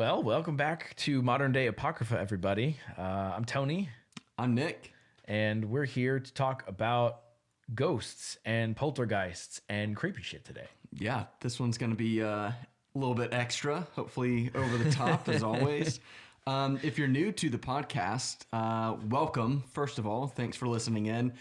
Well, welcome back to Modern Day Apocrypha, everybody. I'm Tony, I'm Nick. and we're here to talk about ghosts and poltergeists and creepy shit today. Yeah, this one's going to be a little bit extra, hopefully over the top as always. If you're new to the podcast, welcome. First of all, thanks for listening in.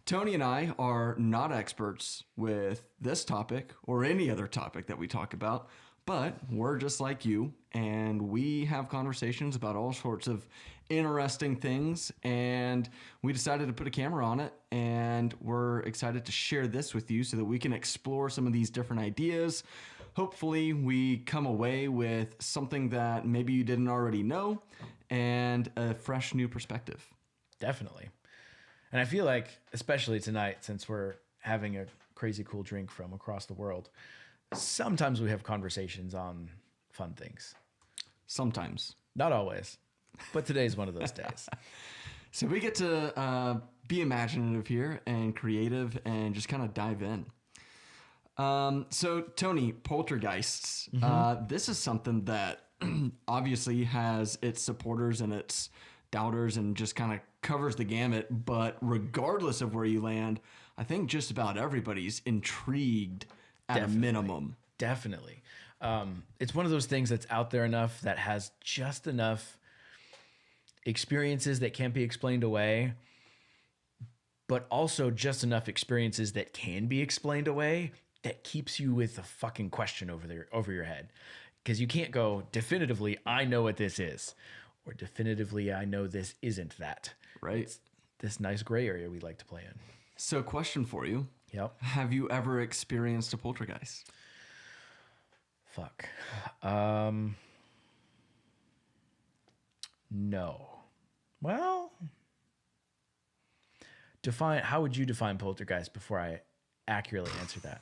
Tony and I are not experts with this topic or any other topic that we talk about, but we're just like you, and we have conversations about all sorts of interesting things, and we decided to put a camera on it, and we're excited to share this with you so that we can explore some of these different ideas. Hopefully, we come away with something that maybe you didn't already know and a fresh new perspective. Definitely. And I feel like, especially tonight, since we're having a crazy cool drink from across the world, sometimes we have conversations on fun things. Sometimes. Not always, but today's one of those days. So we get to be imaginative here and creative and just kind of dive in. So Tony, poltergeists. This is something that obviously has its supporters and its doubters and just kind of covers the gamut. But regardless of where you land, I think just about everybody's intrigued at a minimum. Definitely. It's one of those things that's out there enough that has just enough experiences that can't be explained away, but also just enough experiences that can be explained away that keeps you with a fucking question over your head. Because you can't go definitively, I know what this is, or definitively, I know this isn't that. Right. It's this nice gray area we like to play in. So question for you. Yep. Have you ever experienced a poltergeist? Fuck. No. Well, how would you define poltergeist before I accurately answer that?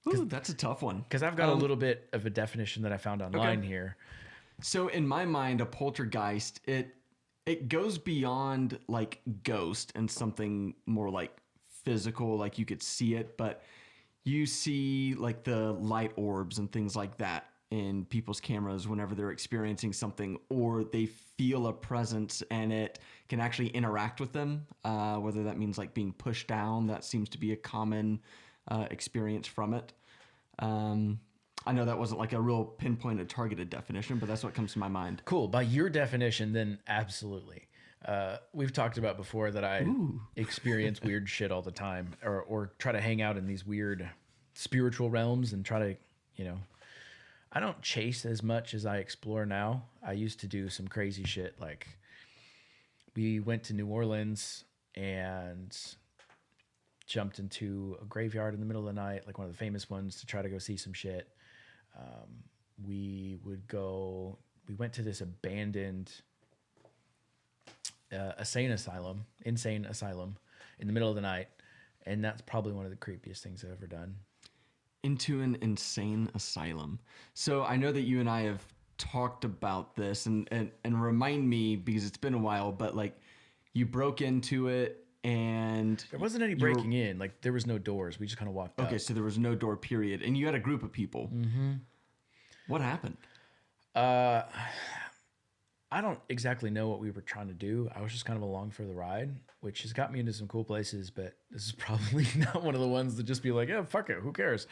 Ooh, that's a tough one. Because I've got a little bit of a definition that I found online here. So in my mind, a poltergeist, it goes beyond like ghost and something more like physical, like you could see it, but you see like the light orbs and things like that in people's cameras whenever they're experiencing something, or they feel a presence and it can actually interact with them, whether that means like being pushed down. That seems to be a common experience from it. I know that wasn't like a real pinpointed targeted definition, but that's what comes to my mind. Cool. By your definition, then absolutely. We've talked about before that I experience weird shit all the time, or try to hang out in these weird spiritual realms and try to, I don't chase as much as I explore now. I used to do some crazy shit. Like we went to New Orleans and jumped into a graveyard in the middle of the night, like one of the famous ones, to try to go see some shit. We went to this abandoned insane asylum in the middle of the night. And that's probably one of the creepiest things I've ever done. Into an insane asylum. So I know that you and I have talked about this and remind me, because it's been a while, but like you broke into it and there wasn't any breaking in. Like there was no doors. We just kind of walked up. Okay, so there was no door, period. And you had a group of people. Mm-hmm. What happened? I don't exactly know what we were trying to do. I was just kind of along for the ride, which has got me into some cool places, but this is probably not one of the ones to just be like, yeah, fuck it, who cares?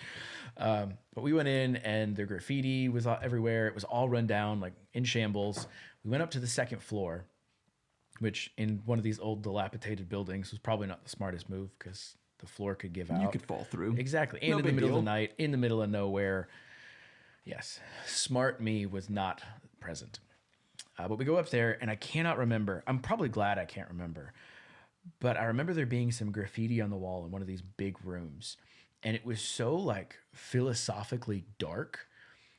But we went in and the graffiti was everywhere. It was all run down, like in shambles. We went up to the second floor, which in one of these old dilapidated buildings was probably not the smartest move because the floor could give out. You could fall through. Exactly. And in the middle of the night, in the middle of nowhere. Yes. Smart me was not present. But we go up there and I cannot remember. I'm probably glad I can't remember. But I remember there being some graffiti on the wall in one of these big rooms. And it was so like philosophically dark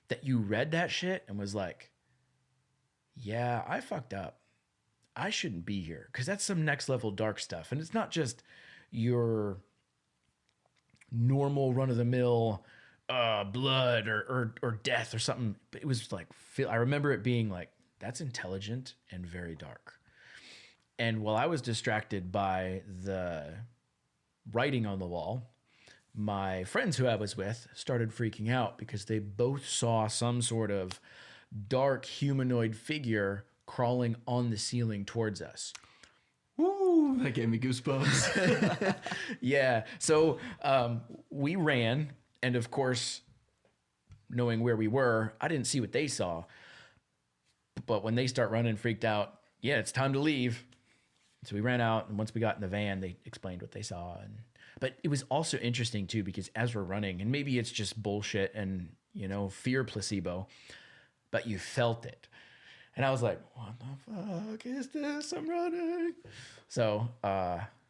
that you read that shit and was like, yeah, I fucked up. I shouldn't be here. Because that's some next level dark stuff. And it's not just your normal run of the mill blood or death or something. But it was like, I remember it being like, that's intelligent and very dark. And while I was distracted by the writing on the wall, my friends who I was with started freaking out because they both saw some sort of dark humanoid figure crawling on the ceiling towards us. Woo! That gave me goosebumps. Yeah. So we ran, and of course, knowing where we were, I didn't see what they saw. But when they start running, freaked out, yeah, it's time to leave. So we ran out, and once we got in the van, they explained what they saw. But it was also interesting too, because as we're running, and maybe it's just bullshit and fear placebo, but you felt it. And I was like, what the fuck is this? I'm running. So,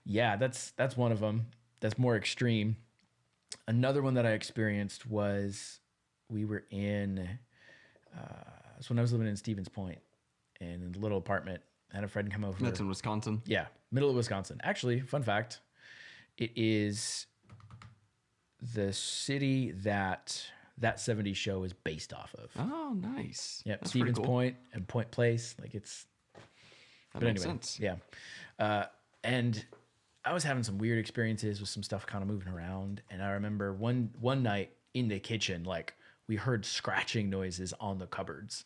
yeah, that's one of them. That's more extreme. Another one that I experienced was we were in, that's when I was living in Stevens Point in a little apartment. I had a friend come over. That's in Wisconsin. Yeah, middle of Wisconsin. Actually, fun fact, it is the city that 70s show is based off of. Oh, nice. Yeah, That's Stevens pretty cool. Point and Point Place. Like it's. That But makes anyway, sense. yeah. And I was having some weird experiences with some stuff kind of moving around. And I remember one night in the kitchen, like we heard scratching noises on the cupboards.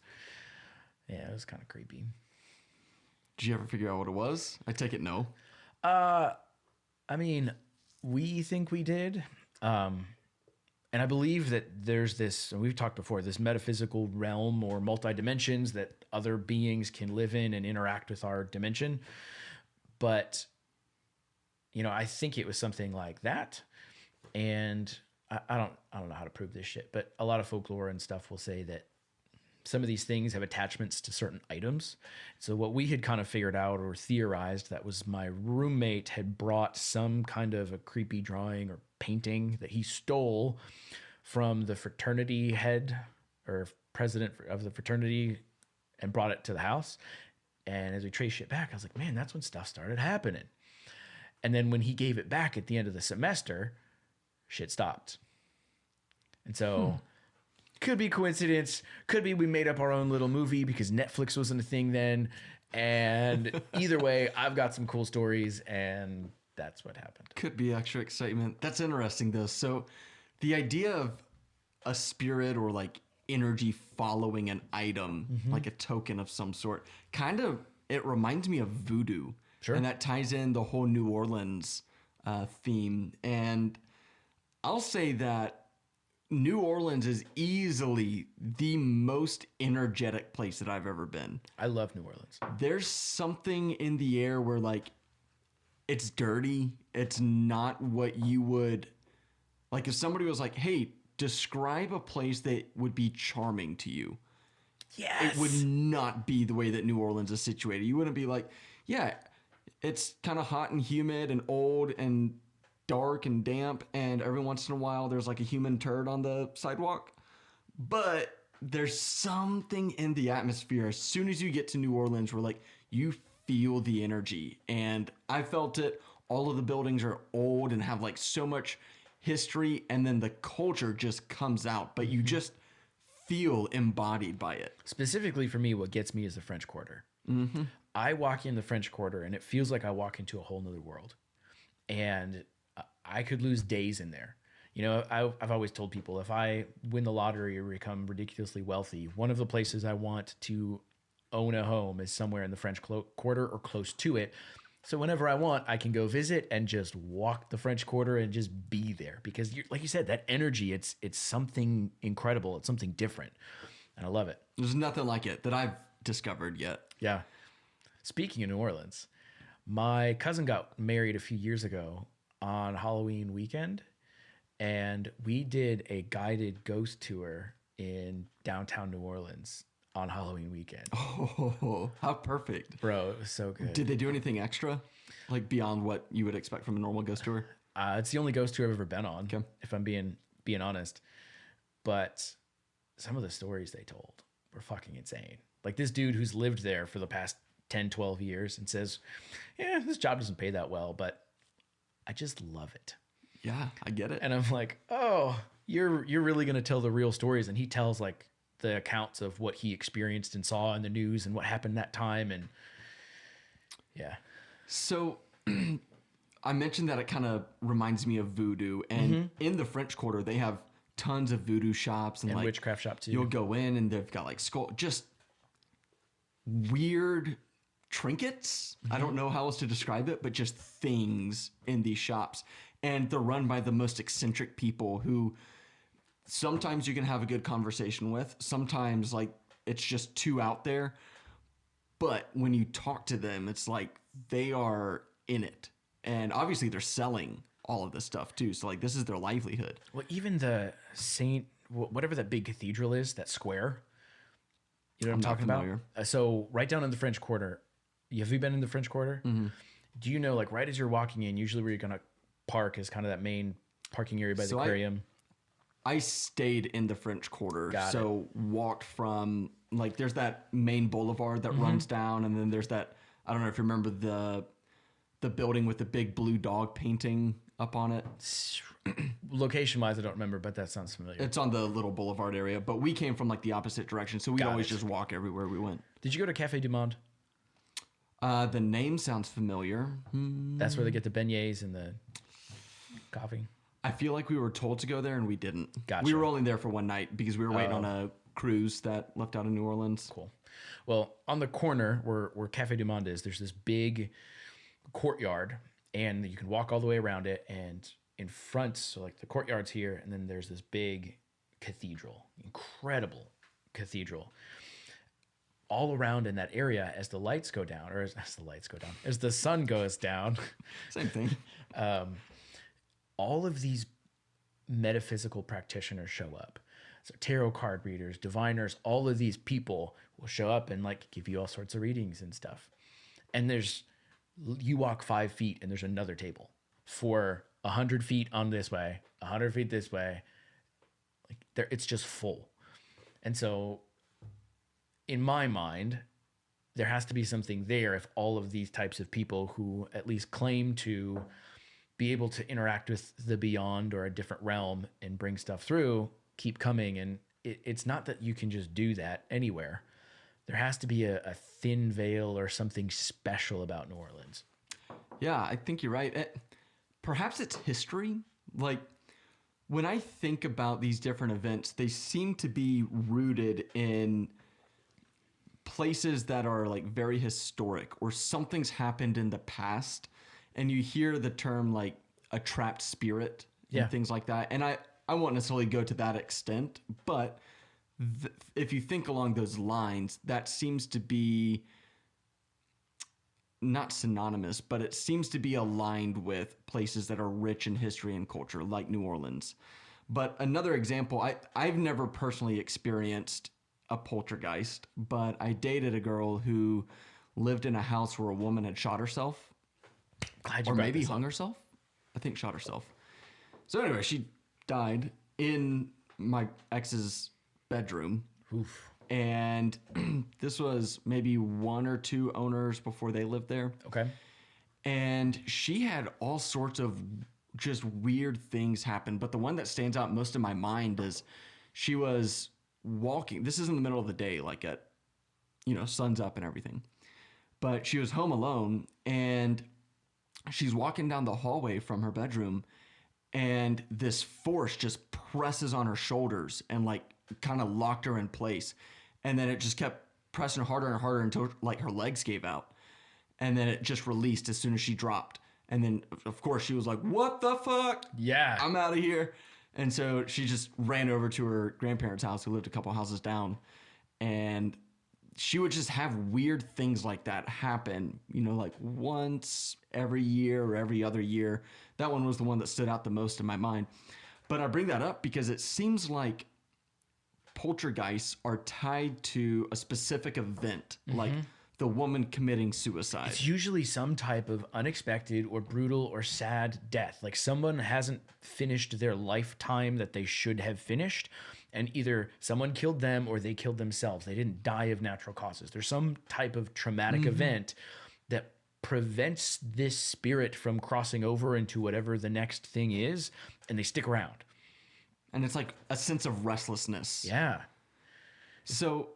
Yeah, it was kind of creepy. Did you ever figure out what it was? I take it no. I mean, we think we did. And I believe that there's this, and we've talked before, this metaphysical realm or multi-dimensions that other beings can live in and interact with our dimension. But, I think it was something like that. And I don't know how to prove this shit, but a lot of folklore and stuff will say that some of these things have attachments to certain items. So what we had kind of figured out or theorized, that was my roommate had brought some kind of a creepy drawing or painting that he stole from the fraternity head or president of the fraternity and brought it to the house. And as we traced shit back, I was like, man, that's when stuff started happening. And then when he gave it back at the end of the semester, shit stopped. And so could be coincidence. Could be we made up our own little movie because Netflix wasn't a thing then. And either way, I've got some cool stories, and that's what happened. Could be extra excitement. That's interesting though. So the idea of a spirit or like energy following an item, like a token of some sort, kind of, it reminds me of voodoo. Sure. And that ties in the whole New Orleans theme. And I'll say that New Orleans is easily the most energetic place that I've ever been. I love New Orleans. There's something in the air where like it's dirty. It's not what you would like if somebody was like, "Hey, describe a place that would be charming to you." Yes. It would not be the way that New Orleans is situated. You wouldn't be like, "Yeah, it's kind of hot and humid and old and dark and damp, and every once in a while there's like a human turd on the sidewalk." But there's something in the atmosphere as soon as you get to New Orleans where like you feel the energy, and I felt it. All of the buildings are old and have like so much history, and then the culture just comes out, but you just feel embodied by it. Specifically for me, what gets me is the French Quarter. I walk in the French Quarter, and it feels like I walk into a whole nother world. And I could lose days in there. I've always told people if I win the lottery or become ridiculously wealthy, one of the places I want to own a home is somewhere in the French Quarter or close to it. So whenever I want, I can go visit and just walk the French Quarter and just be there. Because like you said, that energy, it's something incredible. It's something different. And I love it. There's nothing like it that I've discovered yet. Yeah. Speaking of New Orleans, my cousin got married a few years ago on Halloween weekend, and we did a guided ghost tour in downtown New Orleans on Halloween weekend. Oh, how perfect. Bro, it was so good. Did they do anything extra? Like beyond what you would expect from a normal ghost tour? It's the only ghost tour I've ever been on, Okay. if I'm being honest. But some of the stories they told were fucking insane. Like this dude who's lived there for the past 10, 12 years and says, yeah, this job doesn't pay that well, but I just love it. Yeah, I get it. And I'm like, oh, you're really going to tell the real stories. And he tells like the accounts of what he experienced and saw in the news and what happened that time. And yeah. So I mentioned that it kind of reminds me of voodoo. And in the French Quarter, they have tons of voodoo shops and And like witchcraft shop too. you'll go in and they've got like just weird trinkets. I don't know how else to describe it, but just things in these shops. And they're run by the most eccentric people who sometimes you can have a good conversation with. Sometimes like it's just too out there. But when you talk to them, it's like they are in it. And obviously they're selling all of this stuff too. So like this is their livelihood. Well, even the whatever that big cathedral is, that square. You know what I'm talking familiar. about? So right down in the French Quarter. Have you been in the French Quarter? Mm-hmm. Do you know, like right as you're walking in, usually where you're going to park is kind of that main parking area by the aquarium? I stayed in the French Quarter. Got so walked from like there's that main boulevard that runs down, and then there's that, I don't know if you remember the building with the big blue dog painting up on it. Location wise, I don't remember, but that sounds familiar. It's on the little boulevard area, but we came from like the opposite direction, so we'd Got always it. just walk everywhere we went. Did you go to Cafe du Monde? The name sounds familiar. That's where they get the beignets and the coffee. I feel like we were told to go there and we didn't. Gotcha. We were only there for one night because we were waiting on a cruise that left out of New Orleans. Cool. Well, on the corner where Cafe du Monde is, there's this big courtyard, and you can walk all the way around it. And in front, so like the courtyard's here, and then there's this big cathedral, incredible cathedral. All around in that area, as the lights go down, or as the sun goes down, Same thing. all of these metaphysical practitioners show up. So tarot card readers, diviners, all of these people will show up and like give you all sorts of readings and stuff. And you walk 5 feet and there's another table for 100 feet on this way, 100 feet this way. Like it's just full. And so in my mind, there has to be something there if all of these types of people who at least claim to be able to interact with the beyond or a different realm and bring stuff through keep coming. And it's not that you can just do that anywhere. There has to be a thin veil or something special about New Orleans. Yeah, I think you're right. Perhaps it's history. Like when I think about these different events, they seem to be rooted in places that are like very historic or something's happened in the past, and you hear the term like a trapped spirit and things like that. And I won't necessarily go to that extent, but if you think along those lines, that seems to be not synonymous, but it seems to be aligned with places that are rich in history and culture, like New Orleans. But another example, I've never personally experienced a poltergeist, but I dated a girl who lived in a house where a woman had shot herself, or maybe hung herself. I think shot herself. So anyway, she died in my ex's bedroom. Oof. And this was maybe 1 or 2 owners before they lived there. Okay. And she had all sorts of just weird things happen. But the one that stands out most in my mind is she was walking. This is in the middle of the day, like at, sun's up and everything. But she was home alone and she's walking down the hallway from her bedroom, and this force just presses on her shoulders and like kind of locked her in place. And then it just kept pressing harder and harder until like her legs gave out. And then it just released as soon as she dropped. And then of course she was like, "What the fuck? Yeah. I'm out of here." And so she just ran over to her grandparents' house, who lived a couple houses down. And she would just have weird things like that happen, like once every year or every other year. That one was the one that stood out the most in my mind. But I bring that up because it seems like poltergeists are tied to a specific event, like the woman committing suicide. It's usually some type of unexpected or brutal or sad death. Like someone hasn't finished their lifetime that they should have finished, and either someone killed them or they killed themselves. They didn't die of natural causes. There's some type of traumatic event that prevents this spirit from crossing over into whatever the next thing is, and they stick around. And it's like a sense of restlessness. Yeah. So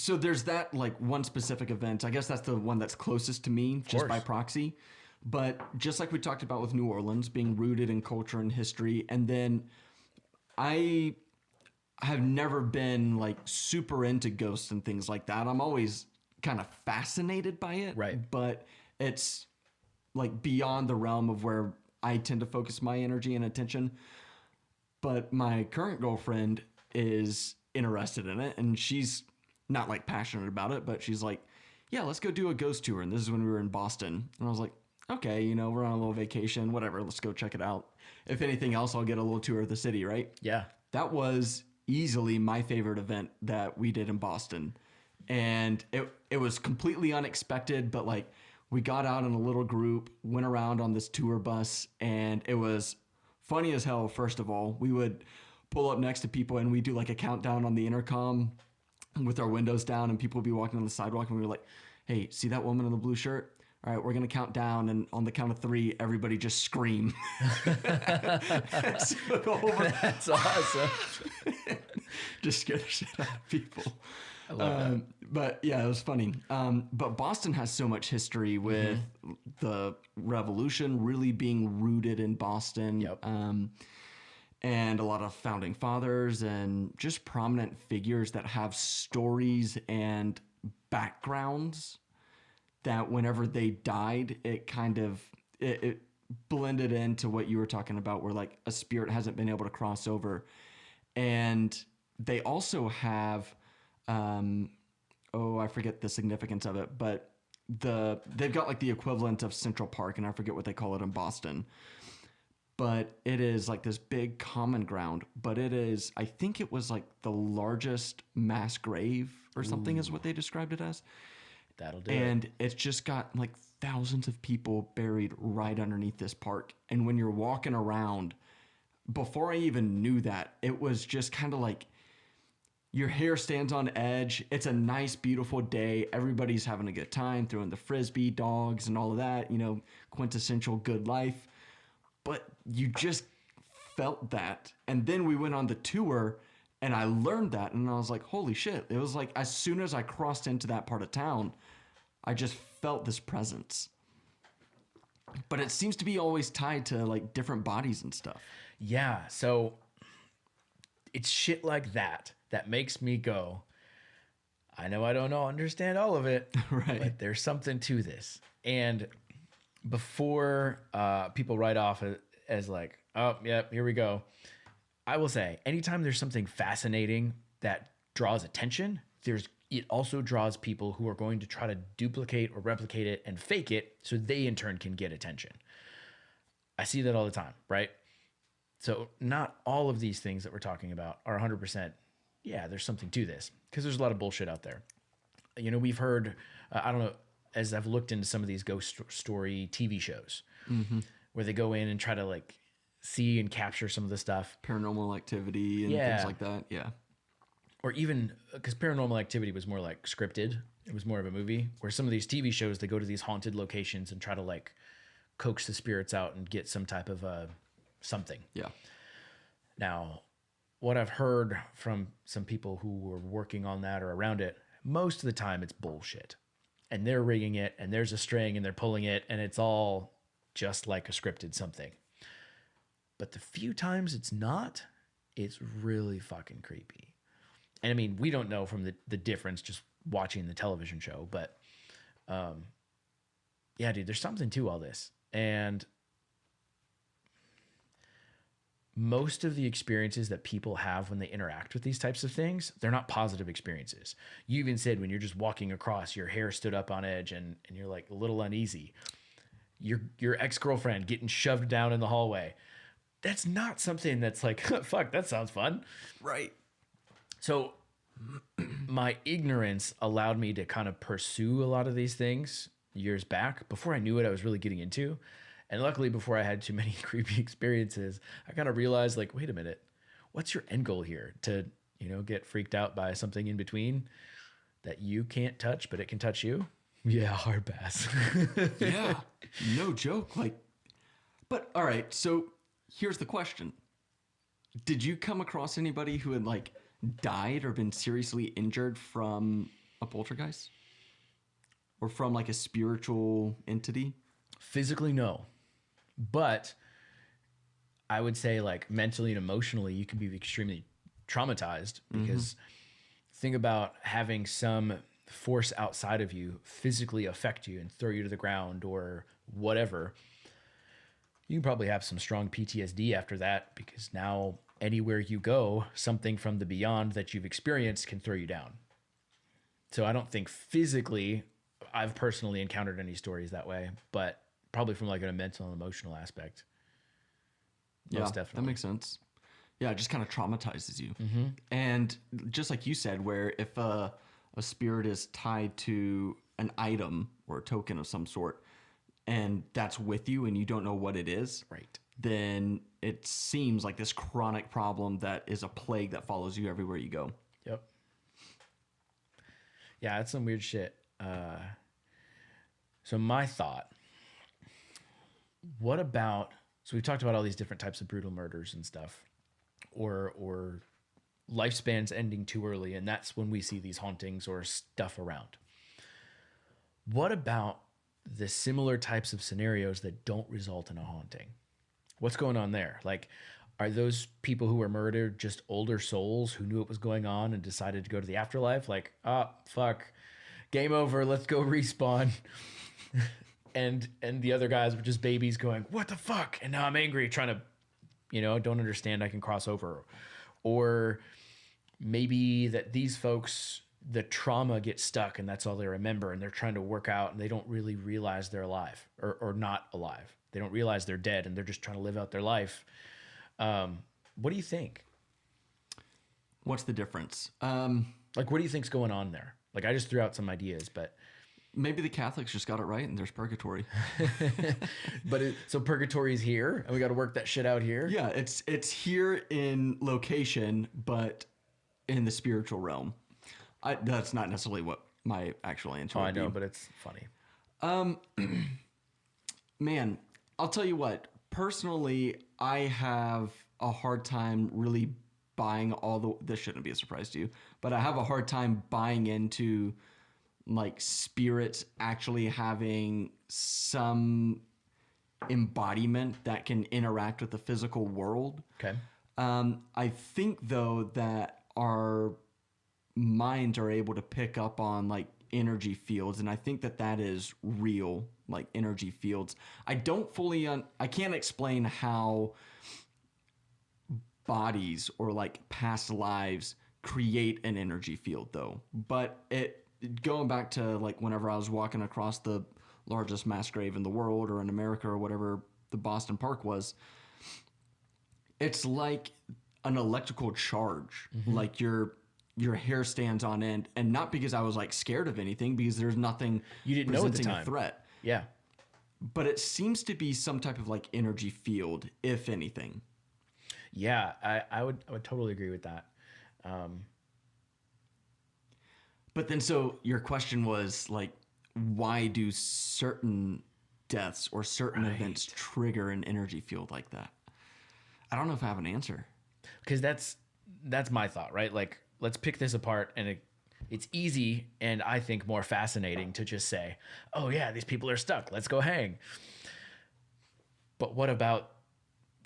there's that like one specific event. I guess that's the one that's closest to me just by proxy. But just like we talked about with New Orleans being rooted in culture and history, and then I have never been like super into ghosts and things like that. I'm always kind of fascinated by it, Right. but it's like beyond the realm of where I tend to focus my energy and attention. But my current girlfriend is interested in it, and she's not like passionate about it, but she's like, yeah, let's go do a ghost tour. And this is when we were in Boston. And I was like, okay, you know, we're on a little vacation, whatever, let's go check it out. If anything else, I'll get a little tour of the city, right? Yeah. That was easily my favorite event that we did in Boston. And it was completely unexpected, but like we got out in a little group, went around on this tour bus, and it was funny as hell. First of all, we would pull up next to people and we do like a countdown on the intercom with our windows down, and people would be walking on the sidewalk, and we were like, hey, see that woman in the blue shirt? All right, we're going to count down, and on the count of 3, everybody just scream. So the whole That's awesome. just scared the shit out of people. I love that. But yeah, it was funny. But Boston has so much history with the revolution really being rooted in Boston. Yep. And a lot of founding fathers and just prominent figures that have stories and backgrounds that whenever they died, it kind of it blended into what you were talking about, where like a spirit hasn't been able to cross over. And they also have I forget the significance of it, but they've got like the equivalent of Central Park, and I forget what they call it in Boston. But it is like this big common ground, but it is, I think it was like the largest mass grave or something is what they described it as. That'll do it. And it's just got like thousands of people buried right underneath this park. And when you're walking around, before I even knew that, it was just kind of like your hair stands on edge. It's a nice, beautiful day. Everybody's having a good time, throwing the frisbee, dogs, and all of that, you know, quintessential good life. But you just felt that. And then we went on the tour, and I learned that, and I was like, holy shit. It was like as soon as I crossed into that part of town, I just felt this presence. But it seems to be always tied to like different bodies and stuff. Yeah. So it's shit like that that makes me go, I know I don't understand all of it, Right. but there's something to this. And before people write off as like, oh, yep, here we go. I will say, anytime there's something fascinating that draws attention, it also draws people who are going to try to duplicate or replicate it and fake it so they in turn can get attention. I see that all the time, right? So not all of these things that we're talking about are 100%, yeah, there's something to this, because there's a lot of bullshit out there. You know, we've heard, I don't know, as I've looked into some of these ghost story TV shows where they go in and try to like see and capture some of the stuff. Paranormal activity and Yeah. things like that. Yeah. Or even because Paranormal Activity was more like scripted. It was more of a movie, where some of these TV shows, they go to these haunted locations and try to like coax the spirits out and get some type of something. Yeah. Now, what I've heard from some people who were working on that or around it, most of the time it's bullshit. And they're rigging it, and there's a string, and they're pulling it, and it's all just like a scripted something. But the few times it's not, it's really fucking creepy. And I mean, we don't know from the difference just watching the television show, but yeah, dude, there's something to all this. And most of the experiences that people have when they interact with these types of things, they're not positive experiences. You even said when you're just walking across, your hair stood up on edge and you're like a little uneasy. Your ex-girlfriend getting shoved down in the hallway. That's not something that's like, fuck, that sounds fun. Right. So my ignorance allowed me to kind of pursue a lot of these things years back before I knew what I was really getting into. And luckily, before I had too many creepy experiences, I kind of realized, like, wait a minute, what's your end goal here? To, you know, get freaked out by something in between that you can't touch, but it can touch you? Yeah, hard pass. Yeah. No joke. Like, but all right. So here's the question. Did you come across anybody who had like died or been seriously injured from a poltergeist? Or from like a spiritual entity? Physically, no. But I would say like mentally and emotionally, you can be extremely traumatized because think about having some force outside of you physically affect you and throw you to the ground or whatever. You can probably have some strong PTSD after that because now anywhere you go, something from the beyond that you've experienced can throw you down. So I don't think physically I've personally encountered any stories that way, but probably from like a mental and emotional aspect. Yeah, Most that definitely. makes sense. Yeah, it just kind of traumatizes you. And just like you said, where if a spirit is tied to an item or a token of some sort, and that's with you and you don't know what it is, Right. then it seems like this chronic problem that is a plague that follows you everywhere you go. Yep. Yeah, that's some weird shit. So my thought, what about, so we've talked about all these different types of brutal murders and stuff, or lifespans ending too early, and that's when we see these hauntings or stuff around. What about the similar types of scenarios that don't result in a haunting? What's going on there? Like, are those people who were murdered just older souls who knew what was going on and decided to go to the afterlife? Like, oh, fuck, game over, let's go respawn. And the other guys were just babies going, what the fuck? And now I'm angry, trying to, don't understand I can cross over. Or maybe that these folks, the trauma gets stuck and that's all they remember and they're trying to work out and they don't really realize they're alive or not alive. They don't realize they're dead and they're just trying to live out their life. What do you think? What's the difference? Like, what do you think's going on there? Like, I just threw out some ideas, but Maybe the Catholics just got it right and there's purgatory. so purgatory's here and we got to work that shit out here. Yeah, it's here in location, but in the spiritual realm. That's not necessarily what my actual answer Oh, would I know, be. but it's funny. Man, I'll tell you what. Personally, I have a hard time really buying this shouldn't be a surprise to you, but I have a hard time buying into like spirits actually having some embodiment that can interact with the physical world. Okay. I think though that our minds are able to pick up on like energy fields, and I think that is real, like energy fields. I don't fully I can't explain how bodies or like past lives create an energy field though, but going back to like whenever I was walking across the largest mass grave in the world or in America or whatever the Boston Park was, it's like an electrical charge. Like your hair stands on end, and not because I was like scared of anything, because there's nothing You didn't know at the presenting time. a threat. Yeah. But it seems to be some type of like energy field, if anything. Yeah, I would totally agree with that. But then, so your question was like, why do certain deaths or certain events trigger an energy field like that? I don't know if I have an answer. Because that's my thought, right? Like, let's pick this apart, and it's easy and I think more fascinating to just say, oh yeah, these people are stuck, let's go hang. But what about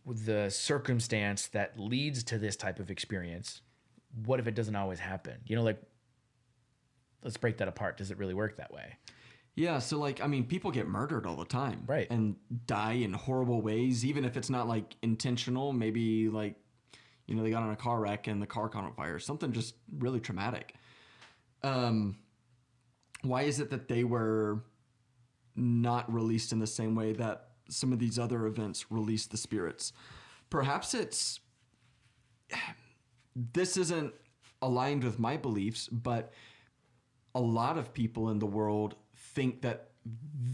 the circumstance that leads to this type of experience? What if it doesn't always happen? Like, let's break that apart. Does it really work that way? Yeah, so like, I mean, people get murdered all the time. Right. And die in horrible ways, even if it's not like intentional. Maybe like, they got in a car wreck and the car caught on fire. Something just really traumatic. Why is it that they were not released in the same way that some of these other events release the spirits? Perhaps this isn't aligned with my beliefs, but a lot of people in the world think that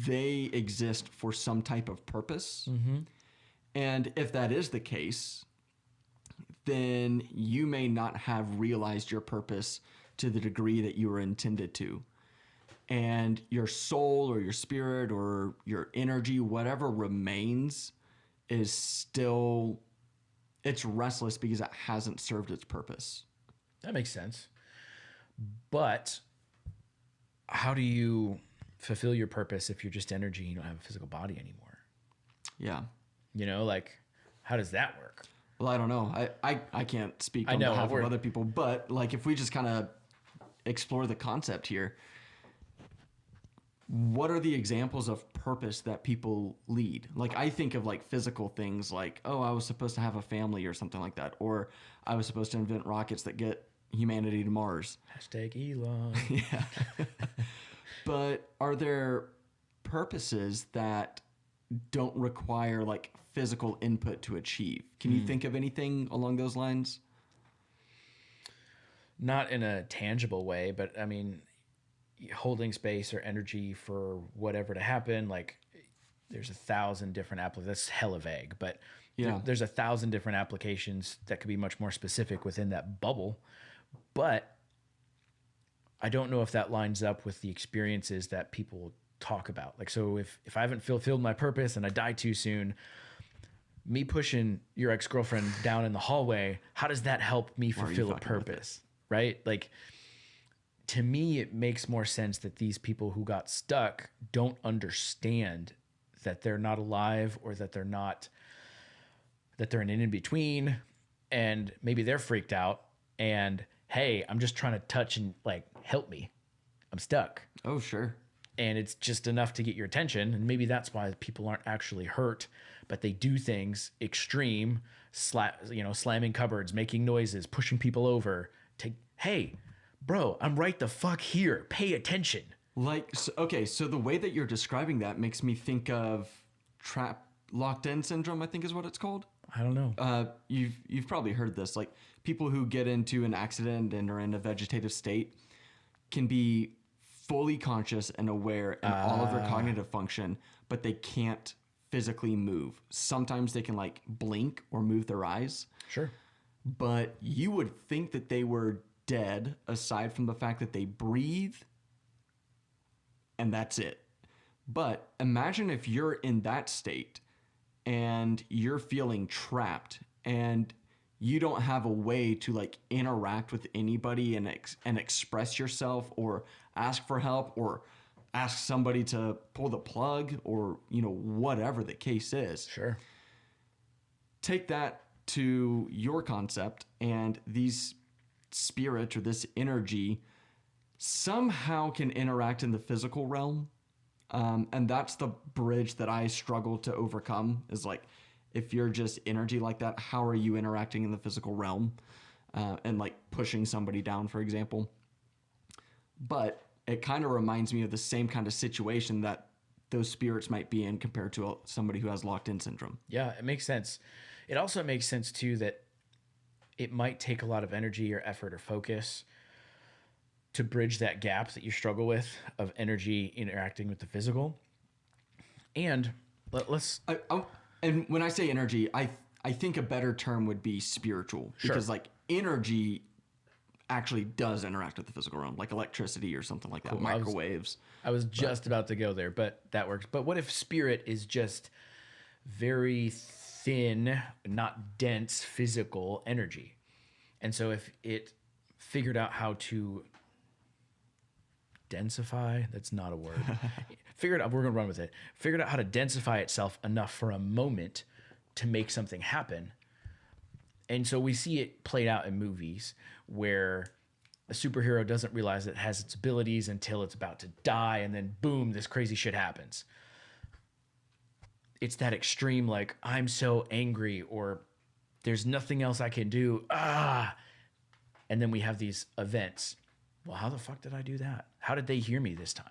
they exist for some type of purpose. And if that is the case, then you may not have realized your purpose to the degree that you were intended to. And your soul or your spirit or your energy, whatever remains, is still, it's restless because it hasn't served its purpose. That makes sense. But how do you fulfill your purpose if you're just energy and you don't have a physical body anymore? Yeah. Like, How does that work? Well, I don't know. I can't speak I on know, behalf of we're- other people, but like if we just kind of explore the concept here, what are the examples of purpose that people lead? Like I think of like physical things like, oh, I was supposed to have a family or something like that, or I was supposed to invent rockets that get humanity to Mars. Hashtag Elon. Yeah. But are there purposes that don't require like physical input to achieve? Can you think of anything along those lines? Not in a tangible way, but I mean, holding space or energy for whatever to happen, like there's 1,000 different applications. That's hella vague, but Yeah. there's 1,000 different applications that could be much more specific within that bubble. But I don't know if that lines up with the experiences that people talk about. Like, so if I haven't fulfilled my purpose and I die too soon, me pushing your ex-girlfriend down in the hallway, how does that help me Why are you fulfill a fucking with purpose? Right? Like, to me, it makes more sense that these people who got stuck don't understand that they're not alive, or that they're not, that they're an in between, and maybe they're freaked out. And hey, I'm just trying to touch and like help me. I'm stuck. Oh, sure. And it's just enough to get your attention. And maybe that's why people aren't actually hurt, but they do things extreme, slamming cupboards, making noises, pushing people over. Hey, bro, I'm right the fuck here. Pay attention. Like, okay, so the way that you're describing that makes me think of trap locked in syndrome, I think is what it's called. I don't know. You've probably heard this. Like people who get into an accident and are in a vegetative state can be fully conscious and aware in all of their cognitive function, but they can't physically move. Sometimes they can like blink or move their eyes. Sure. But you would think that they were dead aside from the fact that they breathe and that's it. But imagine if you're in that state and you're feeling trapped and you don't have a way to like interact with anybody and express yourself or ask for help or ask somebody to pull the plug or, you know, whatever the case is. Sure. Take that to your concept, and these spirits or this energy somehow can interact in the physical realm. And that's the bridge that I struggle to overcome is like, if you're just energy like that, how are you interacting in the physical realm? And like pushing somebody down, for example. But it kind of reminds me of the same kind of situation that those spirits might be in compared to somebody who has locked-in syndrome. Yeah, it makes sense. It also makes sense too that it might take a lot of energy or effort or focus to bridge that gap that you struggle with of energy interacting with the physical. And let's and when I say energy, I think a better term would be spiritual. Sure. Because like energy actually does interact with the physical realm, like electricity or something like that, Cool. microwaves. I was just about to go there, but that works. But what if spirit is just very thin, not dense physical energy? And so if it figured out how to densify, that's not a word. Figured out, we're going to run with it. Figured out how to densify itself enough for a moment to make something happen. And so we see it played out in movies where a superhero doesn't realize it has its abilities until it's about to die, and then boom, this crazy shit happens. It's that extreme, like, I'm so angry, or there's nothing else I can do. And then we have these events. Well, how the fuck did I do that? How did they hear me this time?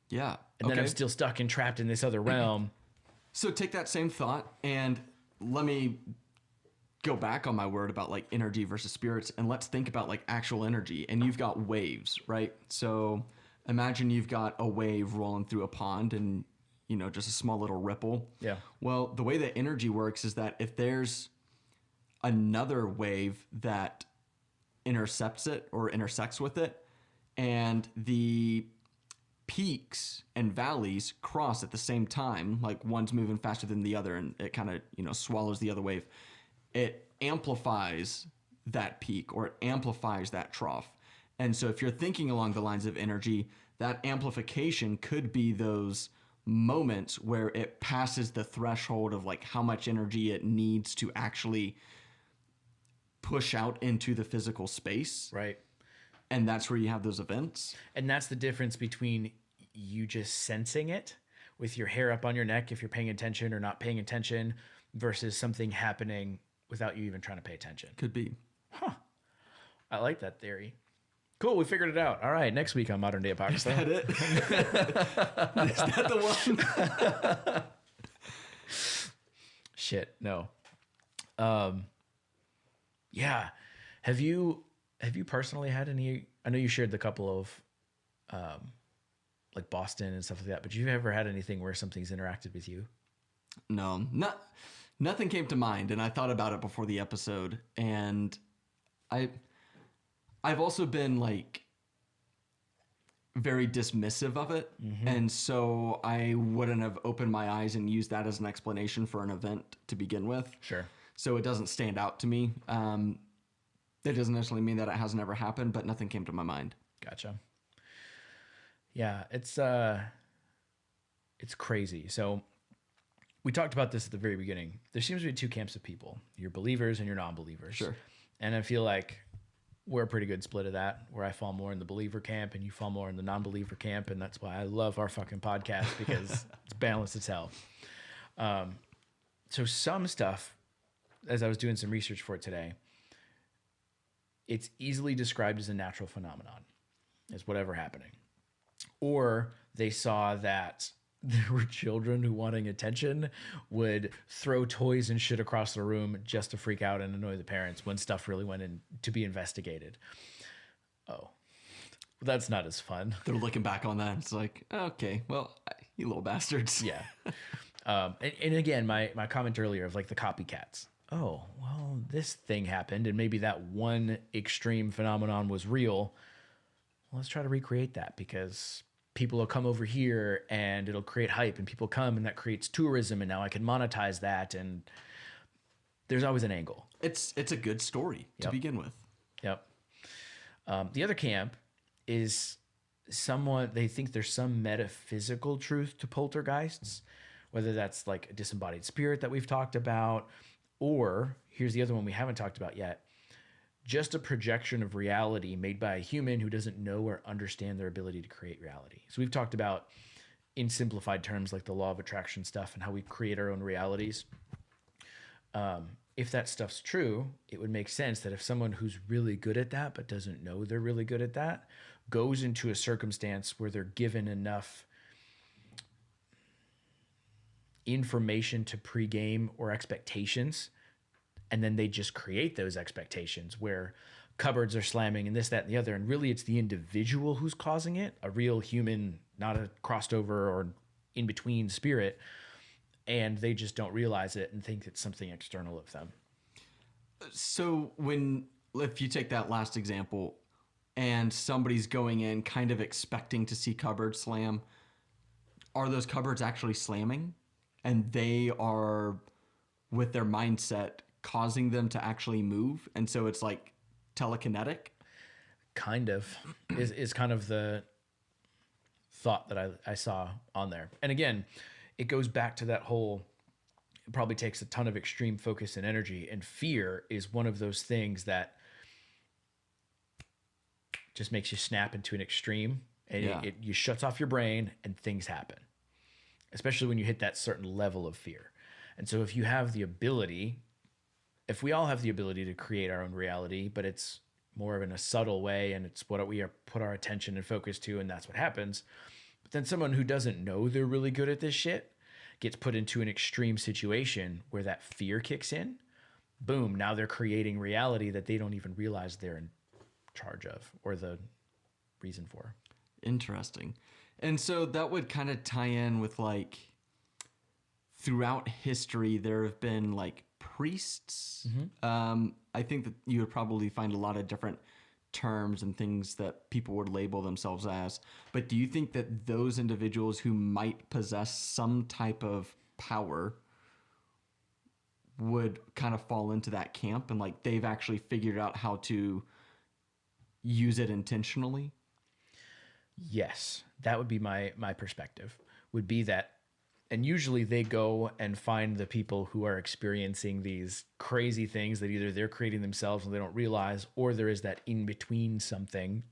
Yeah. And then I'm still stuck and trapped in this other realm. So take that same thought and let me go back on my word about like energy versus spirits, and let's think about like actual energy. And you've got waves, right? So imagine you've got a wave rolling through a pond and, you know, just a small little ripple. Yeah. Well, the way that energy works is that if there's another wave that intercepts it or intersects with it, and the peaks and valleys cross at the same time, like one's moving faster than the other and it kind of, you know, swallows the other wave, it amplifies that peak or it amplifies that trough. And so if you're thinking along the lines of energy, that amplification could be those moments where it passes the threshold of like how much energy it needs to actually push out into the physical space. Right. And that's where you have those events. And that's the difference between you just sensing it with your hair up on your neck if you're paying attention or not paying attention versus something happening without you even trying to pay attention. Could be. I like that theory. Cool, we figured it out. All right, next week on Modern Day Apocalypse. Is that it? Is that the one? Shit, no. Yeah. Have you personally had any? I know you shared the couple of like Boston and stuff like that, but you ever had anything where something's interacted with you? No, nothing came to mind, and I thought about it before the episode, and I've also been like very dismissive of it, and so I wouldn't have opened my eyes and used that as an explanation for an event to begin with. Sure. So it doesn't stand out to me. That doesn't necessarily mean that it hasn't ever happened, but nothing came to my mind. Gotcha. Yeah, it's crazy. So we talked about this at the very beginning. There seems to be two camps of people: your believers and your non-believers. Sure. And I feel like we're a pretty good split of that, where I fall more in the believer camp and you fall more in the non-believer camp, and that's why I love our fucking podcast because it's balanced as hell. So some stuff, as I was doing some research for it today, it's easily described as a natural phenomenon, as whatever happening. Or they saw that there were children who, wanting attention, would throw toys and shit across the room just to freak out and annoy the parents when stuff really went in to be investigated. Oh, that's not as fun. They're looking back on that. It's like, okay, well, you little bastards. Yeah. And again, my comment earlier of like the copycats. Oh, well, this thing happened and maybe that one extreme phenomenon was real. Well, let's try to recreate that because people will come over here and it'll create hype and people come and that creates tourism and now I can monetize that. And there's always an angle. It's a good story to begin with. Yep. The other camp is they think there's some metaphysical truth to poltergeists, whether that's like a disembodied spirit that we've talked about, or here's the other one we haven't talked about yet, just a projection of reality made by a human who doesn't know or understand their ability to create reality. So we've talked about, in simplified terms, like the law of attraction stuff and how we create our own realities. If that stuff's true, it would make sense that if someone who's really good at that but doesn't know they're really good at that goes into a circumstance where they're given enough information to pregame or expectations, and then they just create those expectations where cupboards are slamming and this, that, and the other. And really it's the individual who's causing it, a real human, not a crossed over or in between spirit. And they just don't realize it and think it's something external of them. So if you take that last example and somebody's going in kind of expecting to see cupboards slam, are those cupboards actually slamming? And they are, with their mindset, causing them to actually move? And so it's like telekinetic? Kind of is kind of the thought that I saw on there. And again, it goes back to that whole, it probably takes a ton of extreme focus and energy, and fear is one of those things that just makes you snap into an extreme, and it you shuts off your brain and things happen, especially when you hit that certain level of fear. And so if you have the ability, if we all have the ability to create our own reality, but it's more of in a subtle way and it's what we put our attention and focus to, and that's what happens. But then someone who doesn't know they're really good at this shit gets put into an extreme situation where that fear kicks in. Boom, now they're creating reality that they don't even realize they're in charge of or the reason for. Interesting. And so that would kind of tie in with like throughout history, there have been like priests. I think that you would probably find a lot of different terms and things that people would label themselves as. But do you think that those individuals who might possess some type of power would kind of fall into that camp and like they've actually figured out how to use it intentionally? Yes, that would be my perspective, would be that And usually they go and find the people who are experiencing these crazy things that either they're creating themselves and they don't realize, or there is that in between something,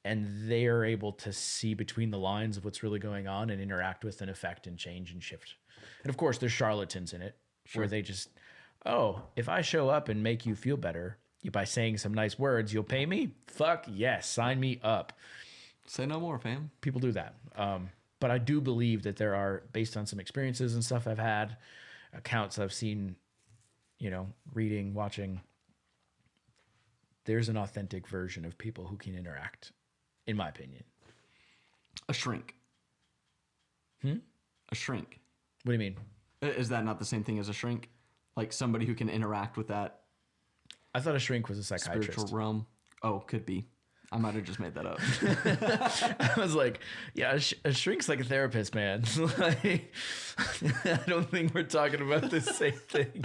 and they are able to see between the lines of what's really going on and interact with and affect and change and shift. And of course, there's charlatans in it where they just, oh, if I show up and make you feel better by saying some nice words, you'll pay me? Fuck yes, sign me up. Say no more, fam. People do that. But I do believe that there are, based on some experiences and stuff I've had, accounts I've seen, reading, watching, there's an authentic version of people who can interact, in my opinion. A shrink. A shrink. What do you mean? Is that not the same thing as a shrink? Like somebody who can interact with that I thought a shrink was a psychiatrist. spiritual realm? Oh, could be. I might have just made that up. I was like, yeah, a shrink's like a therapist, man. Like, I don't think we're talking about the same thing.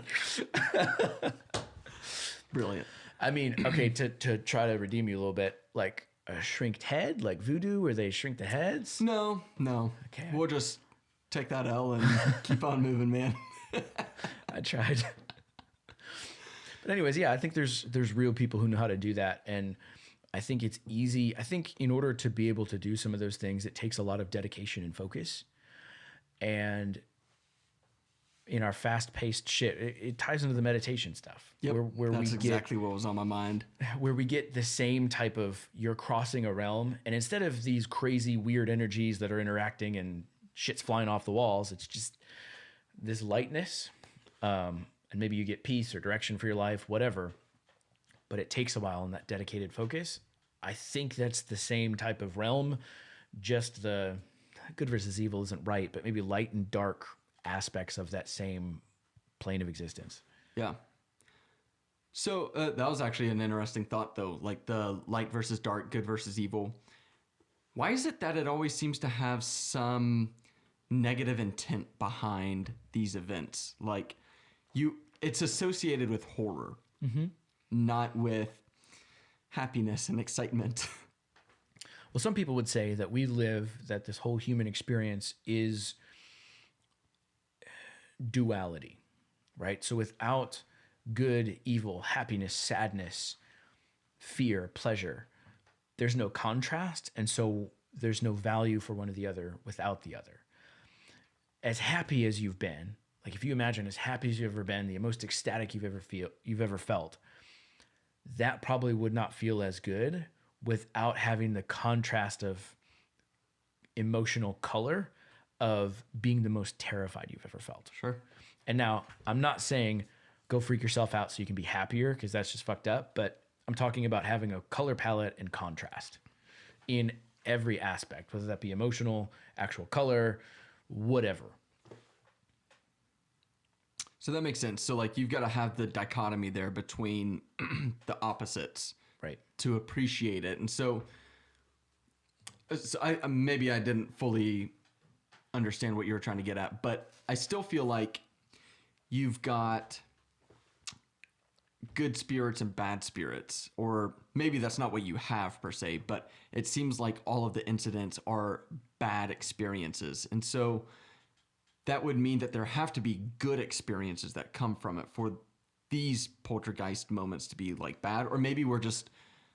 Brilliant. I mean, okay, to try to redeem you a little bit, like a shrinked head, like voodoo, where they shrink the heads? No. Okay. We'll just take that L and keep on moving, man. I tried. But anyways, yeah, I think there's real people who know how to do that. And I think it's easy. I think in order to be able to do some of those things, it takes a lot of dedication and focus. And in our fast-paced shit, it ties into the meditation stuff. Yep, where that's we exactly what was on my mind. where we get the same type of, you're crossing a realm, and instead of these crazy, weird energies that are interacting and shit's flying off the walls, it's just this lightness, and maybe you get peace or direction for your life, whatever. But it takes a while in that dedicated focus. I think that's the same type of realm, just the good versus evil isn't right, but maybe light and dark aspects of that same plane of existence. Yeah. So that was actually an interesting thought, though, like the light versus dark, good versus evil. Why is it that it always seems to have some negative intent behind these events? Like it's associated with horror. Mm-hmm. Not with happiness and excitement. Well, some people would say that that this whole human experience is duality, right? So without good, evil, happiness, sadness, fear, pleasure, there's no contrast. And so there's no value for one or the other without the other. As happy as you've been, like if you imagine as happy as you've ever been, the most ecstatic you've ever felt, that probably would not feel as good without having the contrast of emotional color of being the most terrified you've ever felt. Sure. And now I'm not saying go freak yourself out so you can be happier, because that's just fucked up, but I'm talking about having a color palette and contrast in every aspect, whether that be emotional, actual color, whatever. So that makes sense. So like you've got to have the dichotomy there between the opposites, right, to appreciate it. And so I maybe I didn't fully understand what you were trying to get at, but I still feel like you've got good spirits and bad spirits, or maybe that's not what you have per se, but it seems like all of the incidents are bad experiences. And so that would mean that there have to be good experiences that come from it for these poltergeist moments to be like bad, or maybe we're just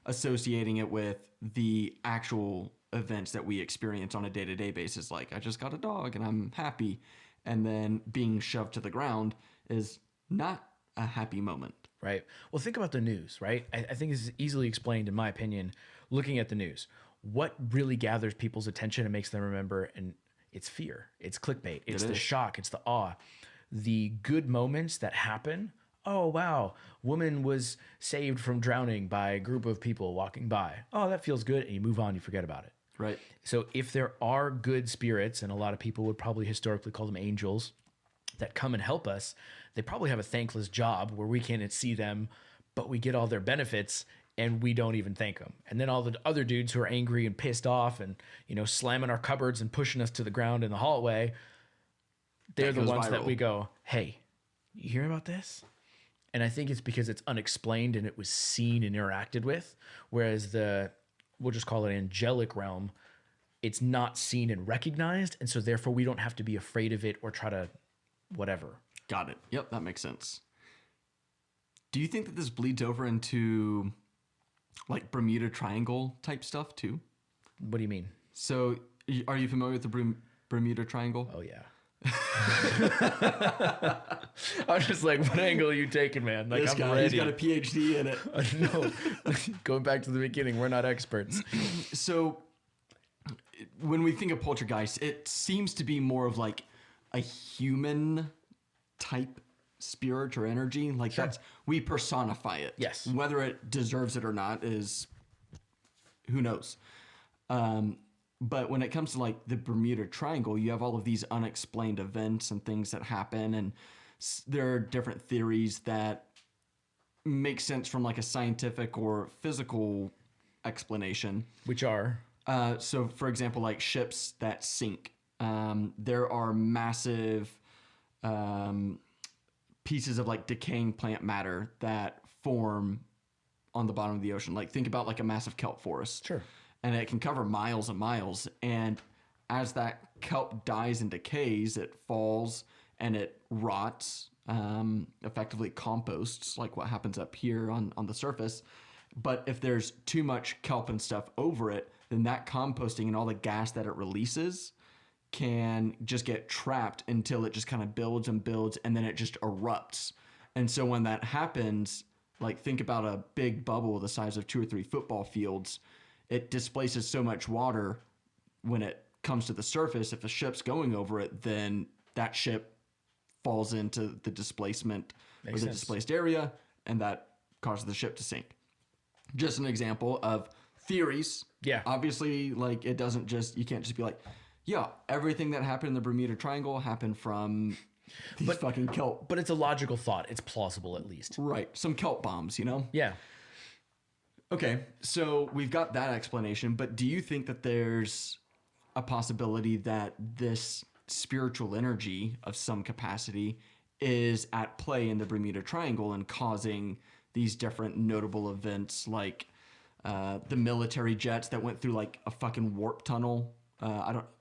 associating it with the actual events that we experience on a day-to-day basis. Like I just got a dog and I'm happy, and then being shoved to the ground is not a happy moment. Right. Well, think about the news, right? I think this is easily explained, in my opinion, looking at the news. What really gathers people's attention and makes them remember, and it's fear. It's clickbait. It's the shock. It's the awe. The good moments that happen, oh, wow, woman was saved from drowning by a group of people walking by. Oh, that feels good. And you move on, you forget about it. Right. So if there are good spirits, and a lot of people would probably historically call them angels, that come and help us, they probably have a thankless job where we can't see them, but we get all their benefits and we don't even thank them. And then all the other dudes who are angry and pissed off and, slamming our cupboards and pushing us to the ground in the hallway, they're the ones that we go, hey, you hear about this? And I think it's because it's unexplained and it was seen and interacted with. Whereas we'll just call it angelic realm, it's not seen and recognized, and so therefore we don't have to be afraid of it or try to whatever. Got it. Yep, that makes sense. Do you think that this bleeds over into like Bermuda Triangle type stuff too? What do you mean? So, are you familiar with the Bermuda Triangle? Oh yeah. I'm just like, what angle are you taking, man? Like, This I'm guy, ready. he's got a PhD in it. No, going back to the beginning, we're not experts. So, when we think of poltergeist, it seems to be more of like a human type spirit or energy. Like that's, we personify it. Yes. Whether it deserves it or not is, who knows. But when it comes to like the Bermuda Triangle, you have all of these unexplained events and things that happen, and there are different theories that make sense from like a scientific or physical explanation. Which are? So, for example, like ships that sink, there are massive pieces of like decaying plant matter that form on the bottom of the ocean. Like think about like a massive kelp forest. Sure. And it can cover miles and miles. And as that kelp dies and decays, it falls and it rots, effectively composts, like what happens up here on the surface. But if there's too much kelp and stuff over it, then that composting and all the gas that it releases can just get trapped until it just kind of builds and builds, and then it just erupts. And so when that happens, like think about a big bubble the size of 2 or 3 football fields. It displaces so much water when it comes to the surface. If a ship's going over it, then that ship falls into the displacement or the displaced area, and that causes the ship to sink. Just an example of theories. Yeah. Obviously, like it doesn't just, you can't just be like, yeah, everything that happened in the Bermuda Triangle happened from these fucking kelp. But it's a logical thought. It's plausible at least. Right. Some kelp bombs, you know? Yeah. Okay, so we've got that explanation, but do you think that there's a possibility that this spiritual energy of some capacity is at play in the Bermuda Triangle and causing these different notable events like the military jets that went through like a fucking warp tunnel?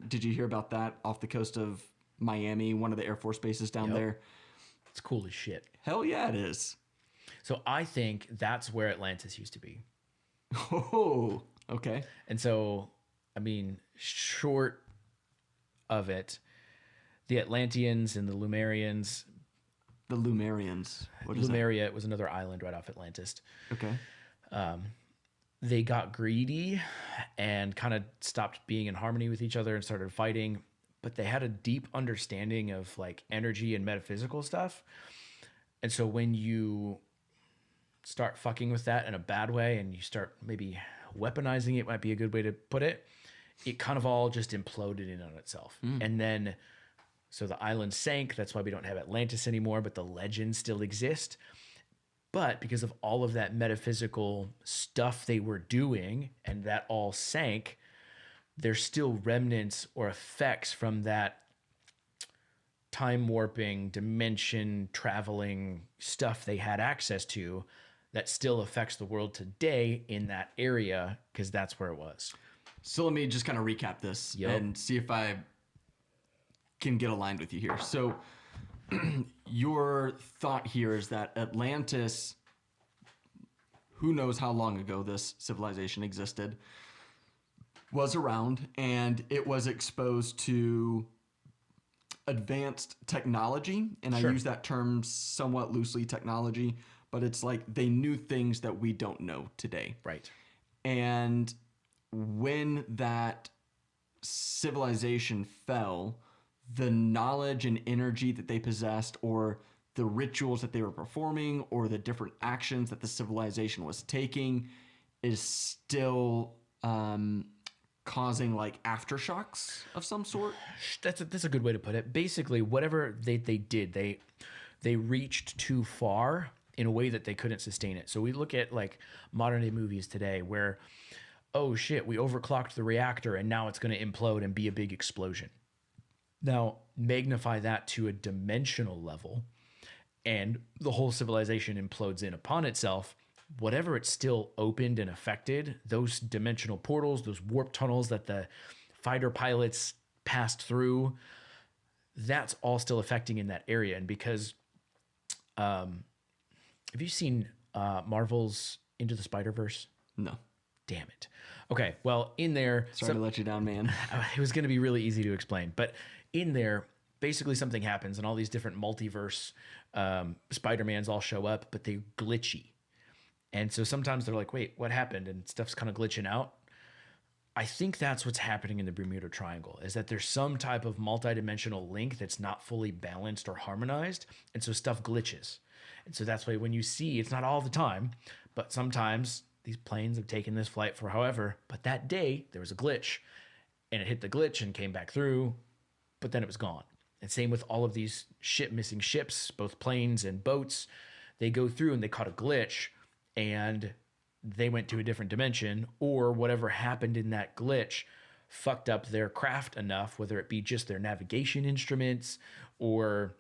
Did you hear about that off the coast of Miami, one of the Air Force bases down there? It's cool as shit. Hell yeah, it is. So I think that's where Atlantis used to be. Oh, okay. And so, I mean, short of it, the Atlanteans and the Lumerians. The Lumerians. What is Lumeria was another island right off Atlantis. that? Okay. They got greedy and kind of stopped being in harmony with each other and started fighting. But they had a deep understanding of like energy and metaphysical stuff. And so when you start fucking with that in a bad way and you start maybe weaponizing it, might be a good way to put it, it kind of all just imploded in on itself. And then so the island sank. That's why we don't have Atlantis anymore, but the legends still exist. But because of all of that metaphysical stuff they were doing and that all sank, there's still remnants or effects from that time warping, dimension traveling stuff they had access to that still affects the world today in that area, because that's where it was. So let me just kind of recap this and see if I can get aligned with you here. So your thought here is that Atlantis, who knows how long ago this civilization existed, was around, and it was exposed to advanced technology. And I use that term somewhat loosely, technology, but it's like they knew things that we don't know today. Right. And when that civilization fell, the knowledge and energy that they possessed, or the rituals that they were performing, or the different actions that the civilization was taking, is still causing like aftershocks of some sort. That's a good way to put it. Basically, whatever they did, they reached too far in a way that they couldn't sustain it. So we look at like modern day movies today where, oh shit, we overclocked the reactor and now it's going to implode and be a big explosion. Now, magnify that to a dimensional level and the whole civilization implodes in upon itself. Whatever it's still opened and affected, those dimensional portals, those warp tunnels that the fighter pilots passed through, that's all still affecting in that area. And because, have you seen Marvel's Into the Spider-Verse? No. Damn it. Okay, well, in there... Sorry to let you down, man. It was going to be really easy to explain. But in there, basically something happens, and all these different multiverse Spider-Mans all show up, but they're glitchy. And so sometimes they're like, wait, what happened? And stuff's kind of glitching out. I think that's what's happening in the Bermuda Triangle, is that there's some type of multidimensional link that's not fully balanced or harmonized, and so stuff glitches. And so that's why when you see, it's not all the time, but sometimes these planes have taken this flight for however, but that day there was a glitch, and it hit the glitch and came back through, but then it was gone. And same with all of these missing ships, both planes and boats. They go through and they caught a glitch, and they went to a different dimension, or whatever happened in that glitch fucked up their craft enough, whether it be just their navigation instruments or,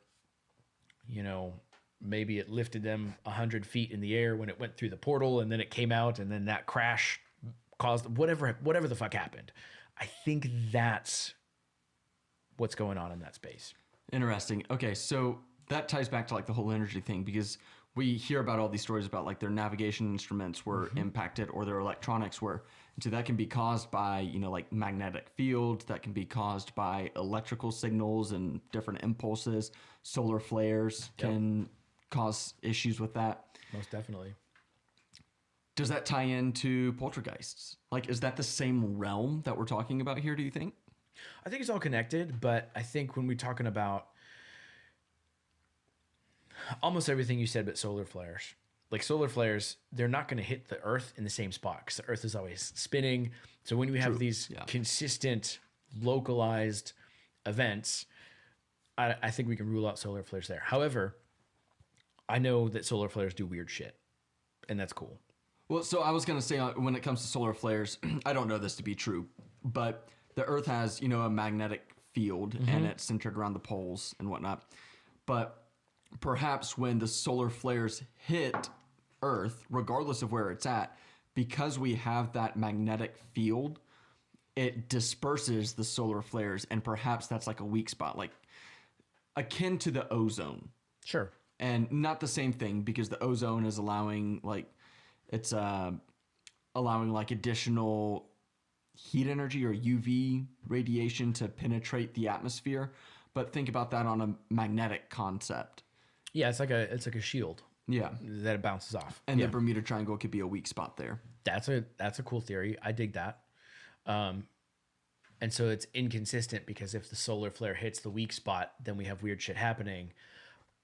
you know, maybe it lifted them 100 feet in the air when it went through the portal, and then it came out, and then that crash caused whatever the fuck happened. I think that's what's going on in that space. Interesting. Okay, so that ties back to like the whole energy thing, because we hear about all these stories about like their navigation instruments were impacted or their electronics were. And so that can be caused by, you know, like magnetic fields, that can be caused by electrical signals and different impulses. Solar flares can cause issues with that. Most definitely. Does that tie into poltergeists? Like, is that the same realm that we're talking about here, do you think? I think it's all connected, but I think when we're talking about almost everything you said but solar flares, like solar flares, they're not going to hit the Earth in the same spot because the Earth is always spinning. So when we have these consistent, localized events, I think we can rule out solar flares there. However, I know that solar flares do weird shit, and that's cool. Well, so I was going to say, when it comes to solar flares, I don't know this to be true, but the Earth has, you know, a magnetic field and it's centered around the poles and whatnot. But perhaps when the solar flares hit Earth, regardless of where it's at, because we have that magnetic field, it disperses the solar flares, and perhaps that's like a weak spot, like akin to the ozone. Sure. And not the same thing, because the ozone is allowing like additional heat energy or UV radiation to penetrate the atmosphere. But think about that on a magnetic concept. Yeah, it's like a shield. Yeah, that it bounces off. And the Bermuda Triangle could be a weak spot there. That's a cool theory. I dig that. And so it's inconsistent, because if the solar flare hits the weak spot, then we have weird shit happening.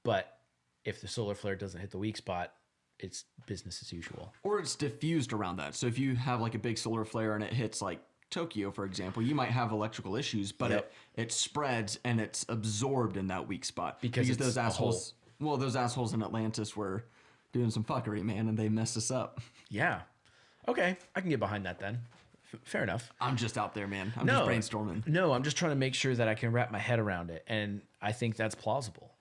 But if the solar flare doesn't hit the weak spot, it's business as usual. Or it's diffused around that. So if you have like a big solar flare and it hits like Tokyo, for example, you might have electrical issues, but it spreads and it's absorbed in that weak spot. Because those assholes, those assholes in Atlantis were doing some fuckery, man, and they messed us up. Yeah. Okay, I can get behind that then. Fair enough. I'm just out there, man. I'm just brainstorming. No, I'm just trying to make sure that I can wrap my head around it, and I think that's plausible.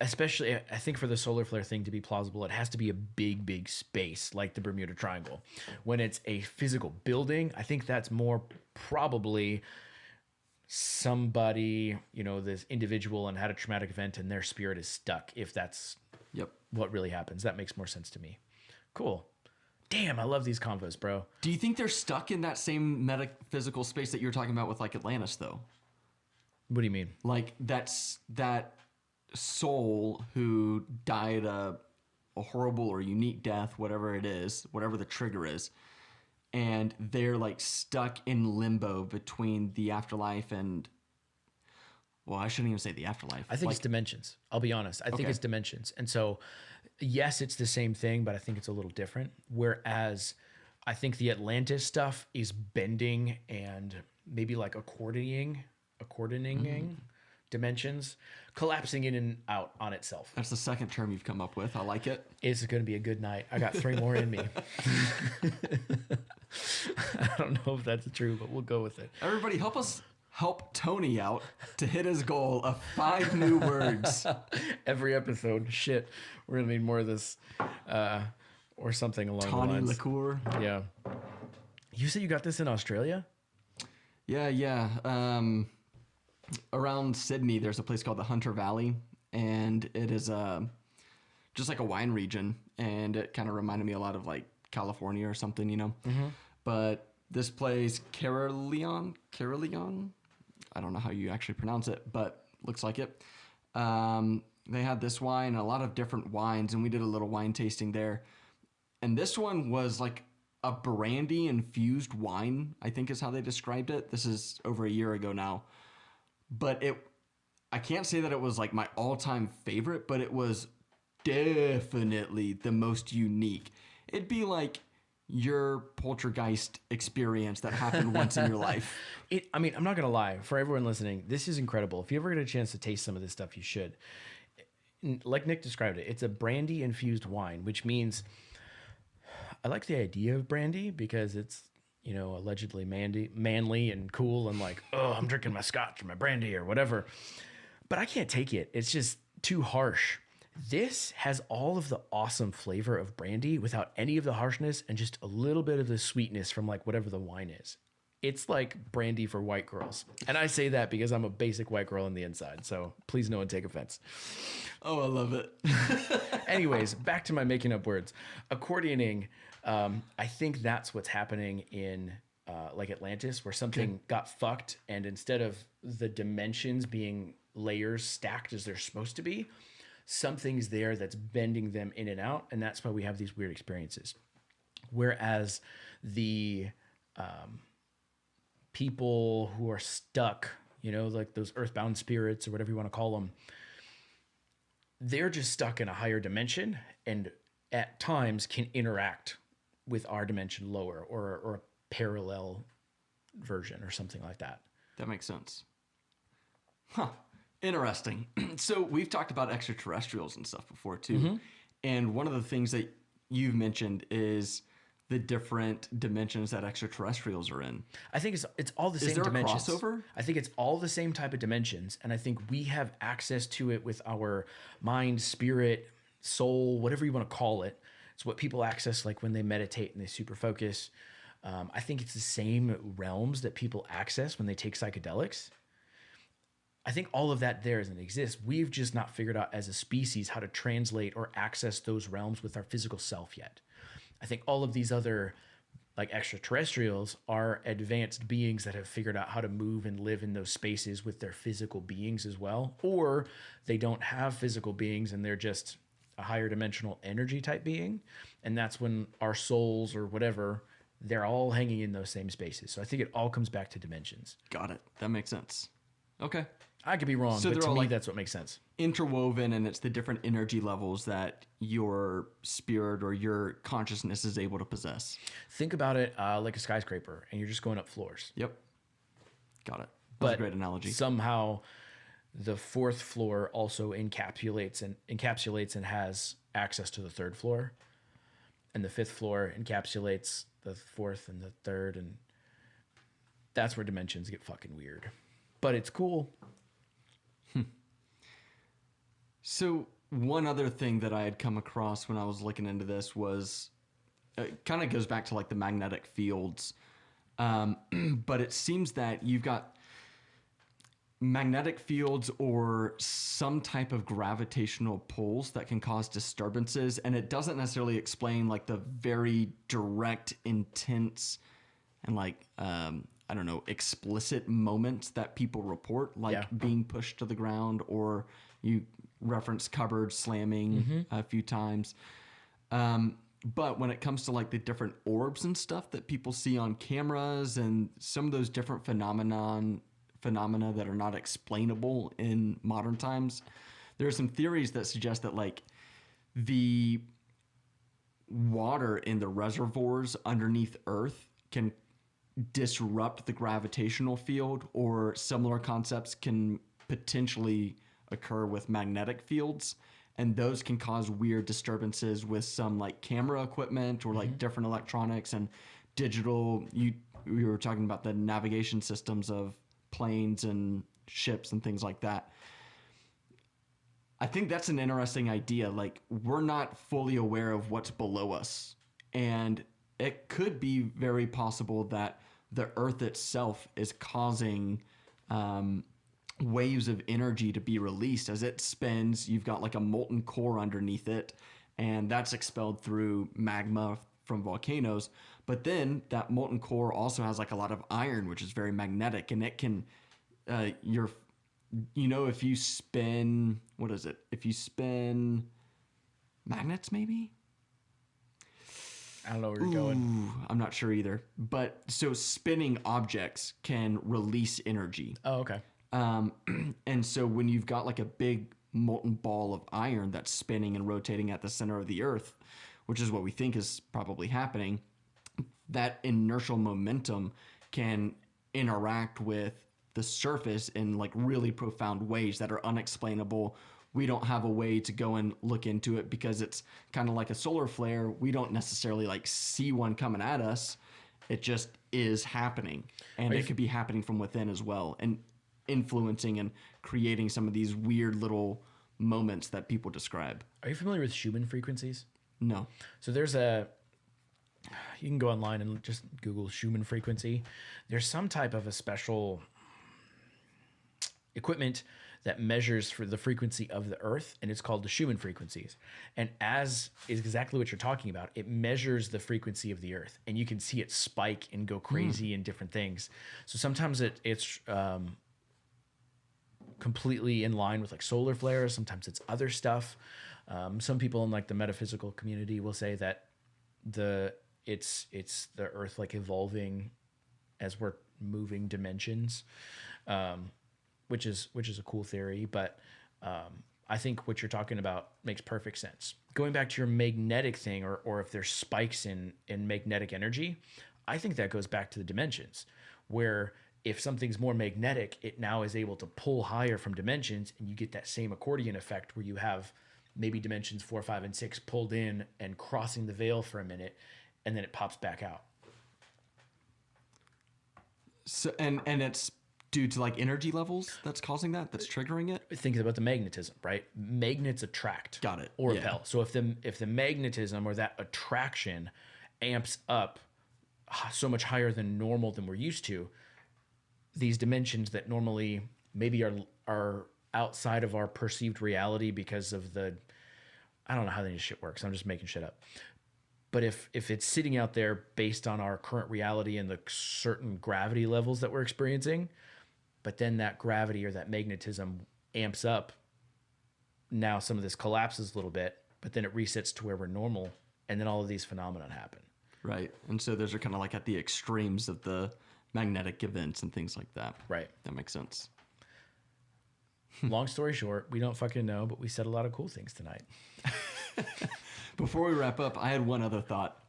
Especially, I think for the solar flare thing to be plausible, it has to be a big, big space like the Bermuda Triangle. When it's a physical building, I think that's more probably somebody, you know, this individual and had a traumatic event and their spirit is stuck, if that's what really happens. That makes more sense to me. Cool. Damn, I love these convos, bro. Do you think they're stuck in that same metaphysical space that you're talking about with like Atlantis, though? What do you mean? Like that's that soul who died a horrible or unique death, whatever it is, whatever the trigger is, and they're like stuck in limbo between the afterlife and, well, I shouldn't even say the afterlife. I think it's dimensions. I'll be honest. I think it's dimensions. And so, yes, it's the same thing, but I think it's a little different. Whereas I think the Atlantis stuff is bending and maybe like accordining dimensions, collapsing in and out on itself. That's the second term you've come up with. I like it. It's going to be a good night. I got 3 more in me. I don't know if that's true, but we'll go with it. Everybody help Tony out to hit his goal of 5 new words. Every episode. Shit. We're going to need more of this or something along the lines. Tawny liqueur. Yeah. You said you got this in Australia? Yeah. Around Sydney, there's a place called the Hunter Valley, and it is just like a wine region, and it kind of reminded me a lot of like California or something, you know. But this place, Carillon, I don't know how you actually pronounce it, but looks like it. They had this wine and a lot of different wines, and we did a little wine tasting there. And this one was like a brandy infused wine, I think is how they described it. This is over a year ago now. But I can't say that it was like my all-time favorite, but it was definitely the most unique. It'd be like your poltergeist experience that happened once in your life. I mean, I'm not gonna lie. For everyone listening, this is incredible. If you ever get a chance to taste some of this stuff, you should. Like Nick described it, it's a brandy infused wine, which means I like the idea of brandy because it's, you know, allegedly manly and cool and like, oh, I'm drinking my scotch or my brandy or whatever. But I can't take it. It's just too harsh. This has all of the awesome flavor of brandy without any of the harshness and just a little bit of the sweetness from like whatever the wine is. It's like brandy for white girls. And I say that because I'm a basic white girl on the inside. So please no one take offense. Oh, I love it. Anyways, back to my making up words. Accordioning, I think that's what's happening in like Atlantis, where something got fucked, and instead of the dimensions being layers stacked as they're supposed to be, something's there that's bending them in and out, and that's why we have these weird experiences. Whereas the people who are stuck, you know, like those earthbound spirits or whatever you want to call them, they're just stuck in a higher dimension and at times can interact with our dimension lower or a parallel version or something like that. That makes sense. Huh. Interesting. So we've talked about extraterrestrials and stuff before too. And one of the things that you've mentioned is the different dimensions that extraterrestrials are in. I think it's all the same there a dimensions. crossover? I think it's all the same type of dimensions, and I think we have access to it with our mind, spirit, soul, whatever you want to call it. It's what people access like when they meditate and they super focus. I think it's the same realms that people access when they take psychedelics. I think all of that there doesn't exist. We've just not figured out as a species how to translate or access those realms with our physical self yet. I think all of these other like extraterrestrials are advanced beings that have figured out how to move and live in those spaces with their physical beings as well. Or they don't have physical beings and they're just a higher dimensional energy type being. And that's when our souls or whatever, they're all hanging in those same spaces. So I think it all comes back to dimensions. Got it. That makes sense. Okay. I could be wrong, So but they're to all me, like- that's what makes sense. Interwoven, and it's the different energy levels that your spirit or your consciousness is able to possess. Think about it like a skyscraper, and you're just going up floors. Yep. Got it. That's a great analogy. Somehow the fourth floor also encapsulates and has access to the third floor. And the fifth floor encapsulates the fourth and the third, and that's where dimensions get fucking weird. But it's cool. So one other thing that I had come across when I was looking into this was, it kind of goes back to like the magnetic fields. But it seems that you've got magnetic fields or some type of gravitational pulls that can cause disturbances. And it doesn't necessarily explain like the very direct, intense, and like, I don't know, explicit moments that people report, like being pushed to the ground, or you reference cupboards slamming a few times. But when it comes to like the different orbs and stuff that people see on cameras and some of those different phenomena that are not explainable in modern times, there are some theories that suggest that like the water in the reservoirs underneath Earth can disrupt the gravitational field, or similar concepts can potentially occur with magnetic fields, and those can cause weird disturbances with some like camera equipment or like different electronics and digital. We were talking about the navigation systems of planes and ships and things like that. I think that's an interesting idea. Like, we're not fully aware of what's below us, and it could be very possible that the Earth itself is causing waves of energy to be released as it spins. You've got like a molten core underneath it, and that's expelled through magma from volcanoes. But then that molten core also has like a lot of iron, which is very magnetic, and it can, your, if you spin, what is it? If you spin magnets, maybe? I don't know where you're going. Ooh, I'm not sure either. But so spinning objects can release energy. Oh, okay. And so when you've got like a big molten ball of iron that's spinning and rotating at the center of the earth, which is what we think is probably happening, that inertial momentum can interact with the surface in like really profound ways that are unexplainable. We don't have a way to go and look into it because it's kind of like a solar flare. We don't necessarily like see one coming at us. It just is happening. And it could be happening from within as well, and influencing and creating some of these weird little moments that people describe. Are you familiar with Schumann frequencies? No. So you can go online and just Google Schumann frequency. There's some type of a special equipment that measures for the frequency of the Earth, and it's called the Schumann frequencies. And as is exactly what you're talking about, it measures the frequency of the Earth, and you can see it spike and go crazy in different things. So sometimes it's completely in line with like solar flares. Sometimes it's other stuff. Some people in like the metaphysical community will say that it's the Earth like evolving as we're moving dimensions, which is a cool theory. But I think what you're talking about makes perfect sense. Going back to your magnetic thing, or if there's spikes in magnetic energy, I think that goes back to the dimensions, where if something's more magnetic, it now is able to pull higher from dimensions, and you get that same accordion effect where you have maybe dimensions 4, 5, and 6 pulled in and crossing the veil for a minute, and then it pops back out. So and it's due to like energy levels that's causing that's triggering it. Think about the magnetism, right? Magnets attract. Got it. Or Yeah. repel. So if the magnetism or that attraction amps up so much higher than normal than we're used to, these dimensions that normally maybe are outside of our perceived reality because of I don't know how this shit works. I'm just making shit up. But if it's sitting out there based on our current reality and the certain gravity levels that we're experiencing, but then that gravity or that magnetism amps up, now some of this collapses a little bit, but then it resets to where we're normal, and then all of these phenomena happen. Right. And so those are kind of like at the extremes of the magnetic events and things like that. Right. That makes sense. Long story short, we don't fucking know, but we said a lot of cool things tonight. Before we wrap up, I had one other thought.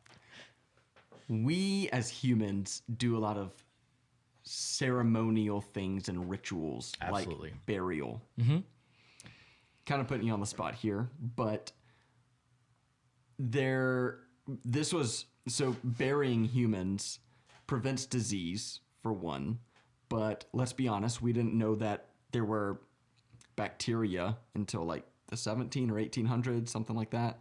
We as humans do a lot of ceremonial things and rituals. Absolutely. Like burial. Kind of putting you on the spot here, but burying humans prevents disease for one, but let's be honest, we didn't know that there were bacteria until like the 17 or 1800s, something like that.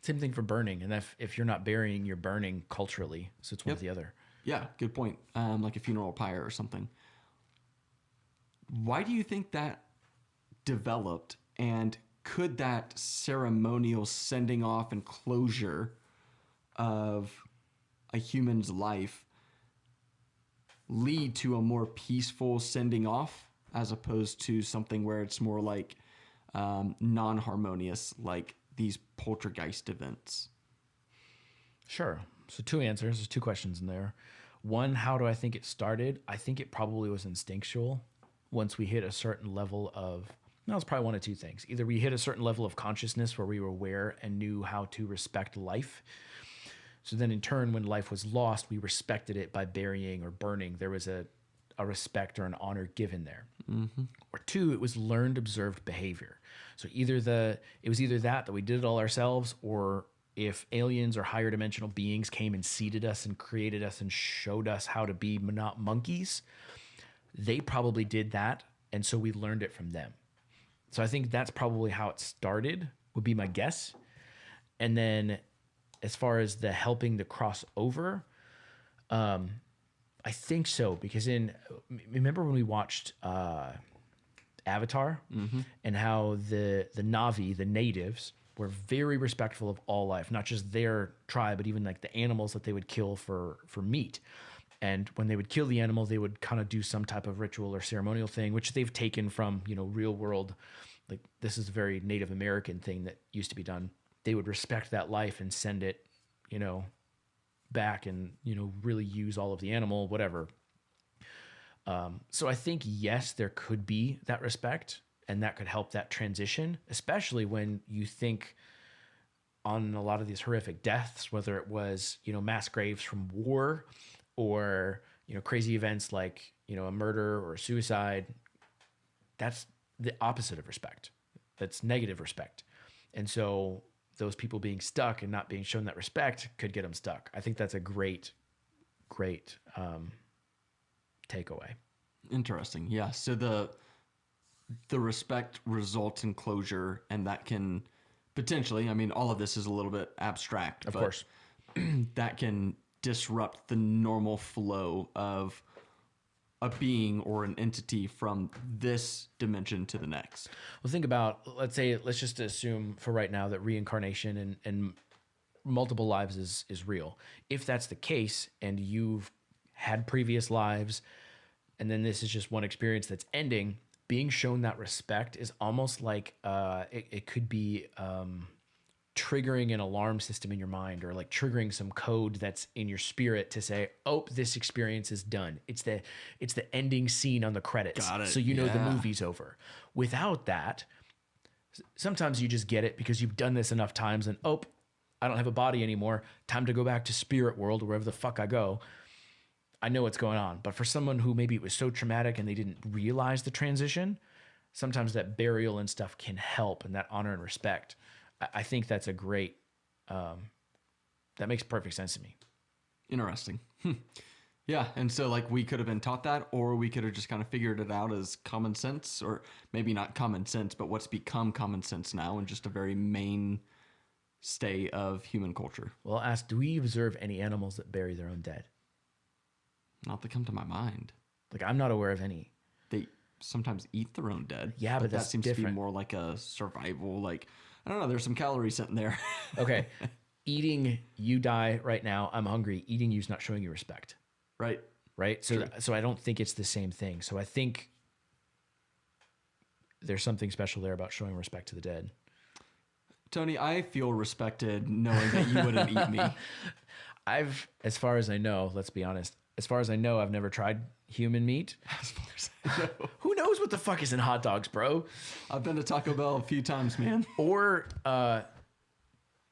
Same thing for burning. And if you're not burying, you're burning culturally. So it's one or the other. Yeah, good point. Like a funeral pyre or something. Why do you think that developed? And could that ceremonial sending off and closure of a human's life lead to a more peaceful sending off as opposed to something where it's more like non-harmonious, like these poltergeist events? Sure. So two answers. There's two questions in there. One, how do I think it started? I think it probably was instinctual. Once we hit a certain level of, no, it's probably one of two things. Either we hit a certain level of consciousness where we were aware and knew how to respect life. So then in turn, when life was lost, we respected it by burying or burning. There was a respect or an honor given there. Or two, it was learned, observed behavior. So it was either that we did it all ourselves, or if aliens or higher dimensional beings came and seeded us and created us and showed us how to be not monkeys, they probably did that. And so we learned it from them. So I think that's probably how it started, would be my guess. And then as far as the helping to cross over, I think so, because remember when we watched Avatar, and how the Na'vi, the natives, were very respectful of all life, not just their tribe, but even like the animals that they would kill for meat. And when they would kill the animal, they would kind of do some type of ritual or ceremonial thing, which they've taken from, real world. Like, this is a very Native American thing that used to be done. They would respect that life and send it, back, and, really use all of the animal, whatever. So I think, yes, there could be that respect, and that could help that transition, especially when you think on a lot of these horrific deaths, whether it was, mass graves from war, or, crazy events like, a murder or a suicide. That's the opposite of respect. That's negative respect. And so those people being stuck and not being shown that respect could get them stuck. I think that's a great takeaway. Interesting. Yeah. So the respect results in closure, and that can potentially, I mean, all of this is a little bit abstract, Of course. that can disrupt the normal flow of a being or an entity from this dimension to the next. Well, think about, let's just assume for right now that reincarnation and multiple lives is real. If that's the case, and you've had previous lives, and then this is just one experience that's ending, being shown that respect is almost like it could be triggering an alarm system in your mind, or like triggering some code that's in your spirit to say, oh, this experience is done. It's the ending scene on the credits. Got it. So the movie's over. Without that, sometimes you just get it because you've done this enough times, and I don't have a body anymore. Time to go back to spirit world, or wherever the fuck I go. I know what's going on. But for someone who maybe it was so traumatic and they didn't realize the transition, sometimes that burial and stuff can help, and that honor and respect. I think that's a great, that makes perfect sense to me. Interesting. Yeah. And so like we could have been taught that, or we could have just kind of figured it out as common sense, or maybe not common sense, but what's become common sense now, and just a very mainstay of human culture. Well, I'll ask, do we observe any animals that bury their own dead? Not that come to my mind. Like, I'm not aware of any. They sometimes eat their own dead. Yeah, but that that's seems different. to be more like a survival, like, I don't know, there's some calories sitting there. Okay. Eating, you die right now, I'm hungry. Eating you's not showing you respect. Right. Right? So I don't think it's the same thing. So I think there's something special there about showing respect to the dead. Tony, I feel respected knowing that you wouldn't eat me. As far as I know, let's be honest, as far as I know, I've never tried human meat. As far as I know. Who knows what the fuck is in hot dogs, bro? I've been to Taco Bell a few times, man. Or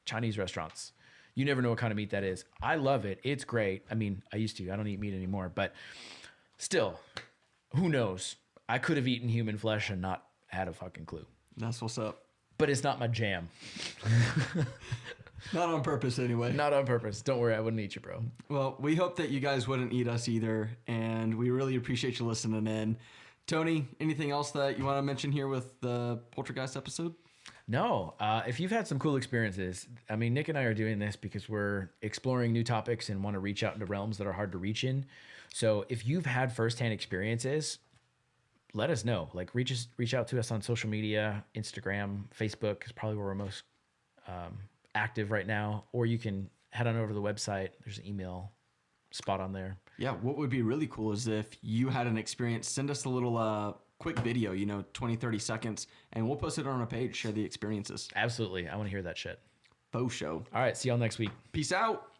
Chinese restaurants. You never know what kind of meat that is. I love it. It's great. I mean, I used to. I don't eat meat anymore. But still, who knows? I could have eaten human flesh and not had a fucking clue. That's what's up. But it's not my jam. Not on purpose, anyway. Not on purpose. Don't worry, I wouldn't eat you, bro. Well, we hope that you guys wouldn't eat us either, and we really appreciate you listening in. Tony, anything else that you want to mention here with the Poltergeist episode? No. If you've had some cool experiences, I mean, Nick and I are doing this because we're exploring new topics and want to reach out into realms that are hard to reach in. So if you've had firsthand experiences, let us know. Like, reach out to us on social media. Instagram, Facebook is probably where we're most active right now, or you can head on over to the website. There's an email spot on there. Yeah, what would be really cool is if you had an experience, send us a little quick video, 20, 30 seconds, and we'll post it on our page, share the experiences. Absolutely. I want to hear that shit. Faux show. All right. See y'all next week. Peace out.